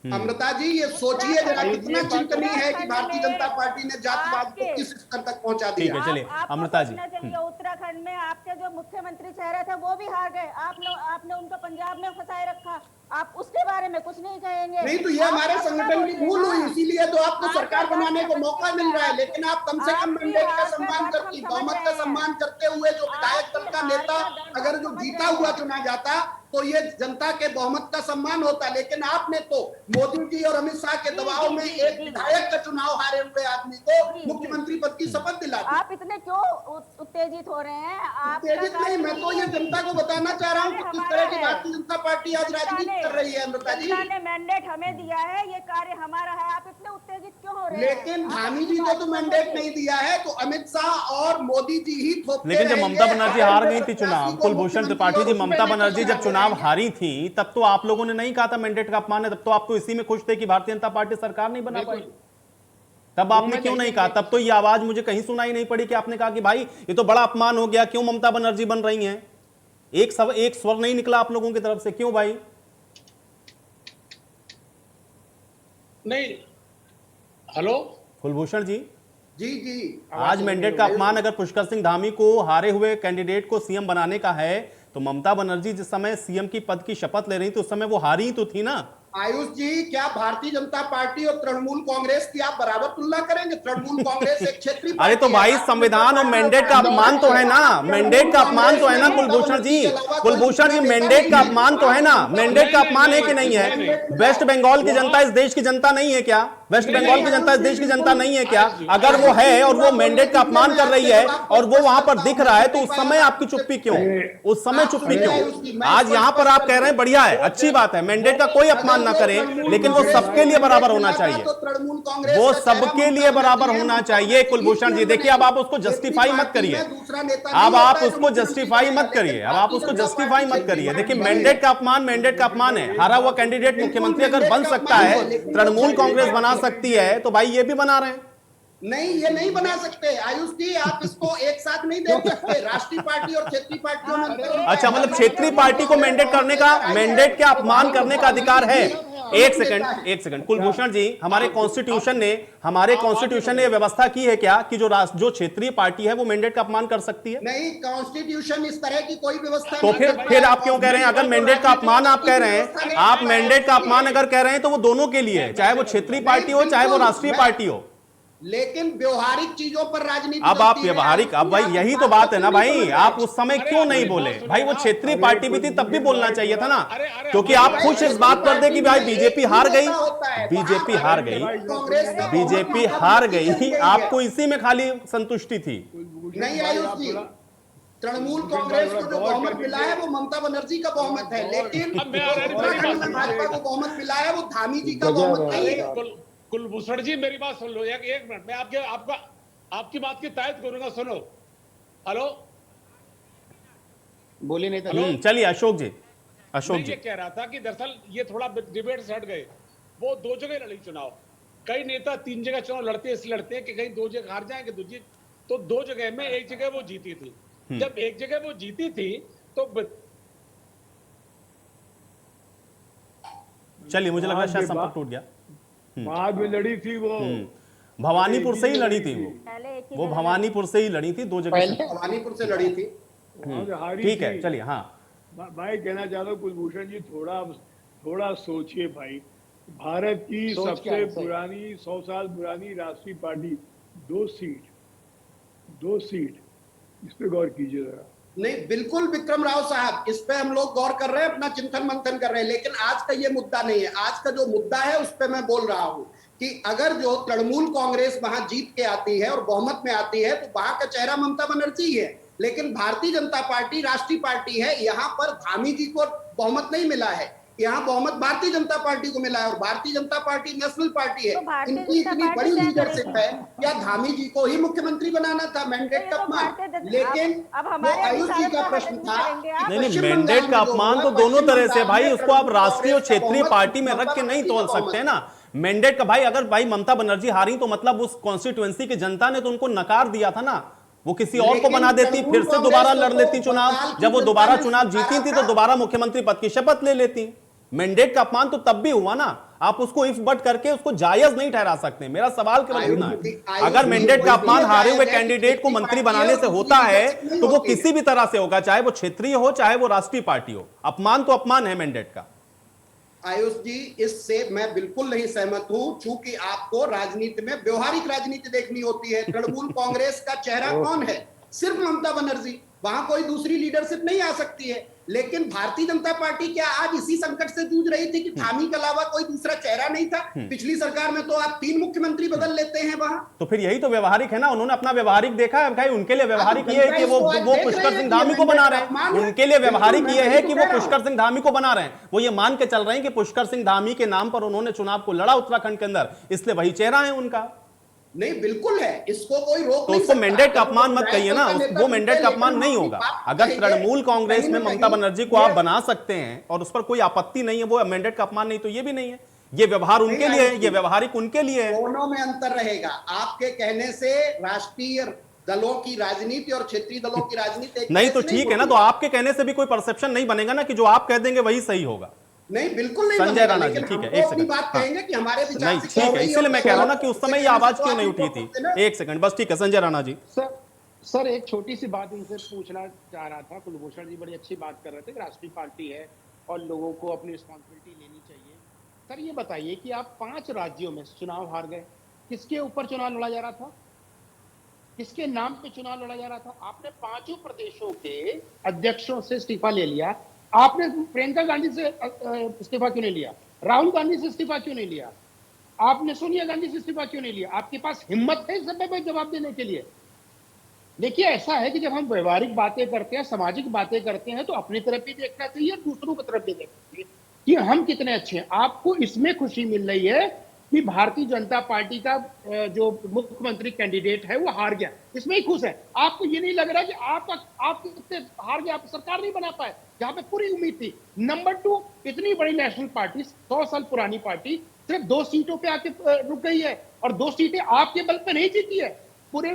अमृता जी, ये सोचिए जरा कितना चिंतनीय है कि भारतीय जनता पार्टी ने जातिवाद को किस स्तर तक पहुंचा दिया। ठीक है, चलिए अमृता जी। उत्तराखंड में आपके जो मुख्यमंत्री चेहरे थे वो भी हार गए। आपने उनको पंजाब में फंसाए रखा। आप उसके बारे में कुछ नहीं कहेंगे? नहीं, तो ये हमारे संगठन की भूल हुई, इसीलिए तो आपको सरकार बनाने को मौका मिल रहा है। लेकिन आप कम से कम मैंडेट का सम्मान करती, बहुमत का सम्मान करते हुए जो विधायक दल का नेता अगर जो जीता हुआ चुना जाता तो ये जनता के बहुमत का सम्मान होता। लेकिन आपने तो मोदी जी और अमित शाह के दबाव में एक विधायक का चुनाव हारे हुए आदमी को मुख्यमंत्री पद की शपथ दिला दी। आप इतने क्यों उत्तेजित हो रहे हैं? उत्तेजित नहीं, मैं तो ये जनता को बताना चाह रहा हूँ कि किस तरह की भारतीय जनता पार्टी आज राजनीति कर रही है। अमृता जी, जनता ने मैंडेट हमें दिया है, ये कार्य हमारा है, आप इतने उत्तेजित क्यों हो रहे हैं? लेकिन धामी जी को तो मैंडेट नहीं दिया है, तो अमित शाह और मोदी जी ही थोपते लेकिन जब रहेंगे। ममता बनर्जी हार गई थी चुनाव, कुलभूषण त्रिपाठी जी, ममता बनर्जी जब चुनाव हारी थी तब तो आप लोगों ने नहीं कहा था मैंडेट का अपमान है, तब तो आप तो इसी में खुश थे कि भारतीय जनता पार्टी सरकार नहीं बना पाई। तब आपने क्यों नहीं कहा? तब तो ये आवाज मुझे कहीं सुनाई नहीं पड़ी कि आपने कहा कि भाई ये तो बड़ा अपमान हो गया, क्यों ममता बनर्जी बन रही हैं? एक स्वर नहीं निकला आप लोगों की तरफ से, क्यों भाई? नहीं। हेलो कुलभूषण जी, जी आज मैंडेट का अपमान अगर पुष्कर सिंह धामी को, हारे हुए कैंडिडेट को सीएम बनाने का है, तो ममता बनर्जी जिस समय सीएम की पद की शपथ ले रही थी उस समय वो हारी ही तो थी ना। आयुष जी, क्या भारतीय जनता पार्टी और तृणमूल कांग्रेस की आप बराबर तुलना करेंगे? तृणमूल कांग्रेस एक क्षेत्रीय अरे तो भाई संविधान और मैंडेट का अपमान तो है ना, मैंडेट का अपमान तो है ना कुलभूषण जी। कुलभूषण जी, मैंडेट का अपमान तो है ना, मैंडेट का अपमान है कि नहीं है? वेस्ट बंगाल की जनता इस देश की जनता नहीं है क्या? वेस्ट बंगाल की जनता इस देश की जनता नहीं है क्या? अगर वो है और वो मैंडेट का अपमान कर रही है और वो वहां पर दिख रहा है, तो उस समय आपकी चुप्पी क्यों? उस समय चुप्पी क्यों? आज यहां पर आप कह रहे हैं बढ़िया है, अच्छी बात है, मैंडेट का कोई अपमान ना करें, लेकिन वो सबके लिए बराबर होना चाहिए, वो सबके लिए बराबर होना चाहिए। कुलभूषण जी देखिए, अब आप उसको जस्टिफाई मत करिए, अब आप उसको जस्टिफाई मत करिए, अब आप उसको जस्टिफाई मत करिए। देखिए, मैंडेट का अपमान है। हारा हुआ कैंडिडेट मुख्यमंत्री अगर बन सकता है, तृणमूल कांग्रेस बना सकती है, तो भाई ये भी बना रहे हैं। नहीं, ये नहीं बना सकते आयुष जी, आप इसको एक साथ नहीं देख सकते। राष्ट्रीय पार्टी और क्षेत्रीय पार्टियों में अच्छा, मतलब क्षेत्रीय पार्टी को मैंडेट के अपमान करने का अधिकार है? एक सेकंड कुलभूषण जी, हमारे कॉन्स्टिट्यूशन ने व्यवस्था की है क्या कि जो क्षेत्रीय पार्टी है वो मैंडेट का अपमान कर सकती है? नहीं, कॉन्स्टिट्यूशन इस तरह की कोई व्यवस्था तो नहीं करता फिर है। आप क्यों कह रहे हैं, अगर मैंडेट का अपमान आप कह रहे हैं, आप मैंडेट का अपमान अगर कह रहे हैं तो वो दोनों के लिए है, चाहे वो क्षेत्रीय पार्टी हो चाहे वो राष्ट्रीय पार्टी हो। लेकिन व्यवहारिक चीजों पर राजनीति अब आप चलती है। व्यवहारिक, अब भाई यही तो बात है ना भाई, आप उस समय क्यों नहीं बोले भाई? वो क्षेत्रीय पार्टी भी थी तब भी बोलना चाहिए था ना, क्योंकि आप खुश इस बात पर थे कि भाई बीजेपी हार गई, बीजेपी हार गई, बीजेपी हार गई, आपको इसी में खाली संतुष्टि थी। नहीं आयुष जी, तृणमूल कांग्रेस को जो बहुमत मिला है वो ममता बनर्जी का बहुमत है, लेकिन उत्तराखंड में भाजपा को बहुमत मिला है वो धामी जी का बहुमत नहीं है। कुलभूषण जी मेरी बात सुन लो, एक मिनट, मैं आपकी बात की तायद करूंगा, सुनो। हेलो, बोलिए नहीं चलिए अशोक जी, मैं ये कह रहा था कि दरअसल ये थोड़ा डिबेट से हट गए। वो 2 जगह लड़ी चुनाव, कई नेता 3 जगह चुनाव लड़ते इसलिए लड़ते हैं कि कहीं 2 जगह हार जाएंगे, दूसरी तो 2 जगह में 1 जगह वो जीती थी। जब 1 जगह वो जीती थी तो चलिए मुझे लग रहा है शायद संपर्क टूट गया। बाद में लड़ी थी वो, भवानीपुर से ही लड़ी थी वो जगह भवानीपुर से ही लड़ी थी, 2 जगह से। भवानीपुर से लड़ी थी। हारी ठीक है, थी। चलिए। हाँ भाई कहना चाहता हूँ कुलभूषण जी, थोड़ा सोचिए भाई। भारत की सबसे पुरानी 100 साल पुरानी राष्ट्रीय पार्टी, 2 सीट, इस पे गौर कीजिए जरा। नहीं, बिल्कुल विक्रम राव साहब, इस पे हम लोग गौर कर रहे हैं, अपना चिंतन मंथन कर रहे हैं, लेकिन आज का ये मुद्दा नहीं है। आज का जो मुद्दा है उस पे मैं बोल रहा हूं कि अगर जो तृणमूल कांग्रेस वहां जीत के आती है और बहुमत में आती है तो वहां का चेहरा ममता बनर्जी है, लेकिन भारतीय जनता पार्टी राष्ट्रीय पार्टी है, यहाँ पर धामी जी को बहुमत नहीं मिला है, यहाँ बहुमत भारतीय जनता पार्टी को मिला है और Bharatiya Janata party national party है। भारतीय इनकी जनता इतनी पार्टी बड़ी क्या लीडरशिप करेगी? है, या धामी जी को ही मुख्यमंत्री बनाना था, मैंडेट का अपमान। लेकिन अब जो हमारे आयुष जी का विचार प्रश्न को था, करेंगे आप? नहीं, पश्चिम मैंडेट बंगाल का में जो अपमान हुआ, तो दोनों पश्चिम तरह से बंगाल भाई, में उसको आप तृणमूल राष्ट्रीय और कांग्रेस का क्षेत्रीय बहुमत पार्टी में ममता रख के नहीं बनर्जी तोल का सकते हैं बहुमत। ना। मैंडेट का भाई, अगर भाई ममता बनर्जी हारी तो मतलब उस कॉन्स्टिट्यूएंसी की जनता ने तो उनको नकार दिया था ना, वो किसी और को बना देती, फिर से दोबारा लड़ लेती चुनाव। जब वो दोबारा चुनाव जीती थी तो दोबारा मुख्यमंत्री पद की शपथ ले लेती। मैंडेट का अपमान तो तब भी हुआ ना, आप उसको इफ बट करके उसको जायज नहीं ठहरा सकते। मेरा सवाल केवल इतना है, अगर मैंडेट का अपमान हारे हुए कैंडिडेट को मंत्री बनाने से होता है तो वो किसी भी तरह से होगा, चाहे वो क्षेत्रीय हो चाहे वो राष्ट्रीय पार्टी हो। अपमान तो अपमान है मैंडेट का। आयुष जी, इससे मैं बिल्कुल नहीं सहमत हूं, चूंकि आपको राजनीति में व्यवहारिक राजनीति देखनी होती है। तृणमूल कांग्रेस का चेहरा कौन है? सिर्फ ममता बनर्जी, वहां कोई दूसरी लीडरशिप नहीं आ सकती है। लेकिन भारतीय जनता पार्टी क्या आज इसी संकट से जूझ रही थी कि धामी के अलावा कोई दूसरा चेहरा नहीं था? पिछली सरकार में तो आप 3 मुख्यमंत्री बदल लेते हैं वहां। तो फिर यही तो व्यवहारिक है ना, उन्होंने अपना व्यवहारिक देखा है भाई। उनके लिए व्यवहारिक ये है कि वो पुष्कर सिंह धामी को बना रहे हैं। उनके लिए व्यवहारिक ये है कि वो पुष्कर सिंह धामी को बना रहे हैं। वो ये मान के चल रहे हैं कि पुष्कर सिंह धामी के नाम पर उन्होंने चुनाव को लड़ा उत्तराखंड के अंदर, इसलिए वही चेहरा है उनका। नहीं, बिल्कुल है, इसको कोई रोक तो नहीं उसको सकता। मैंडेट का अपमान मत अगर कहिए ना, वो मैंडेट का अपमान नहीं होगा। अगर तृणमूल कांग्रेस में ममता बनर्जी को आप बना सकते हैं और उस पर कोई आपत्ति नहीं है, वो मैंडेट का अपमान नहीं, तो ये भी नहीं है। ये व्यवहार उनके लिए है, ये व्यवहारिक उनके लिए है। दोनों में अंतर रहेगा। आपके कहने से राष्ट्रीय दलों की राजनीति और क्षेत्रीय दलों की राजनीति नहीं तो ठीक है ना, तो आपके कहने से भी कोई परसेप्शन नहीं बनेगा ना कि जो आप कह देंगे वही सही होगा। नहीं, बिल्कुल नहीं संजय बनेगा, राणा जी, लेकिन ठीक है, हमको एक अपनी सेकंड। बात कहेंगे कि हमारे विचार नहीं से ठीक क्या है, हो रही इसीलिए मैं कह रहा हूं ना कि उस समय ये आवाज तो क्यों नहीं आप उठी बोल सकते ना। थी। एक सेकंड बस, ठीक है संजय राणा जी। सर एक छोटी सी बात इनसे पूछना चाह रहा था। कुलभूषण जी बड़ी अच्छी बात कर रहे थे कि राष्ट्रीय पार्टी है और लोगों को अपनी रिस्पॉन्सिबिलिटी लेनी चाहिए। सर ये बताइए कि आप 5 राज्यों में चुनाव हार गए, किसके ऊपर चुनाव लड़ा जा रहा था? किसके नाम पे चुनाव लड़ा जा रहा था? आपने 5 प्रदेशों के अध्यक्षों से इस्तीफा ले लिया। आपने प्रियंका गांधी से इस्तीफा क्यों नहीं लिया? राहुल गांधी से इस्तीफा क्यों नहीं लिया? आपने सोनिया गांधी से इस्तीफा क्यों नहीं लिया? आपके पास हिम्मत है इस सब पे जवाब देने के लिए? देखिए, ऐसा है कि जब हम व्यवहारिक बातें करते हैं, सामाजिक बातें करते हैं, तो अपनी तरफ भी देखना चाहिए, दूसरों की तरफ भी देखना चाहिए कि हम कितने अच्छे हैं। आपको इसमें खुशी मिल रही है कि भारतीय जनता पार्टी का जो मुख्यमंत्री कैंडिडेट है वो हार गया, इसमें ही खुश है। आपको ये नहीं लग रहा कि आप हार गया, आप सरकार नहीं बना पाए, जहां पे पूरी उम्मीद थी। नंबर 2, इतनी बड़ी नेशनल पार्टी, 100 साल पुरानी पार्टी, सिर्फ 2 सीटों पे आके रुक गई है, और 2 सीटें आपके बल पे नहीं जीती है। पूरे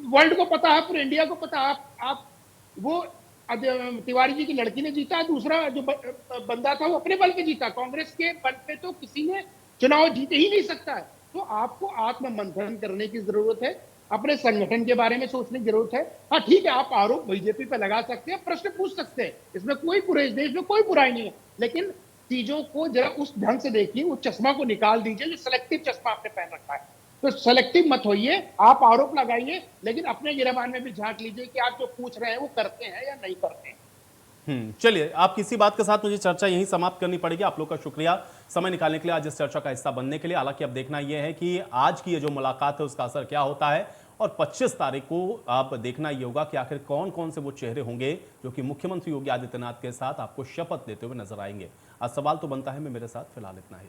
वर्ल्ड को पता है, पूरे इंडिया को पता है, आप वो तिवारी जी की लड़की ने जीता, दूसरा जो बंदा था वो अपने बल पे जीता। कांग्रेस के बल पे तो किसी ने चुनाव जीत ही नहीं सकता है। तो आपको आत्ममंथन करने की जरूरत है, अपने संगठन के बारे में सोचने की जरूरत है। हाँ ठीक है, आप आरोप बीजेपी पे लगा सकते हैं, प्रश्न पूछ सकते हैं, इसमें कोई पूरे देश में कोई बुराई नहीं है, लेकिन चीजों को जरा उस ढंग से देखिए, उस चश्मा को निकाल दीजिए जो सिलेक्टिव चश्मा आपने पहन रखा है। तो सेलेक्टिव मत होइए, आप आरोप लगाइए, लेकिन अपने गिरबान में भी झांक लीजिए कि आप जो पूछ रहे हैं वो करते हैं या नहीं करते हैं। चलिए, आप किसी बात के साथ मुझे चर्चा यहीं समाप्त करनी पड़ेगी। आप लोग का शुक्रिया समय निकालने के लिए, आज इस चर्चा का हिस्सा बनने के लिए। हालांकि अब देखना यह है कि आज की ये जो मुलाकात है उसका असर क्या होता है, और 25 तारीख को आप देखना ये होगा कि आखिर कौन कौन से वो चेहरे होंगे जो कि मुख्यमंत्री योगी आदित्यनाथ के साथ आपको शपथ लेते हुए नजर आएंगे। आज सवाल तो बनता है, मैं मेरे साथ फिलहाल इतना ही।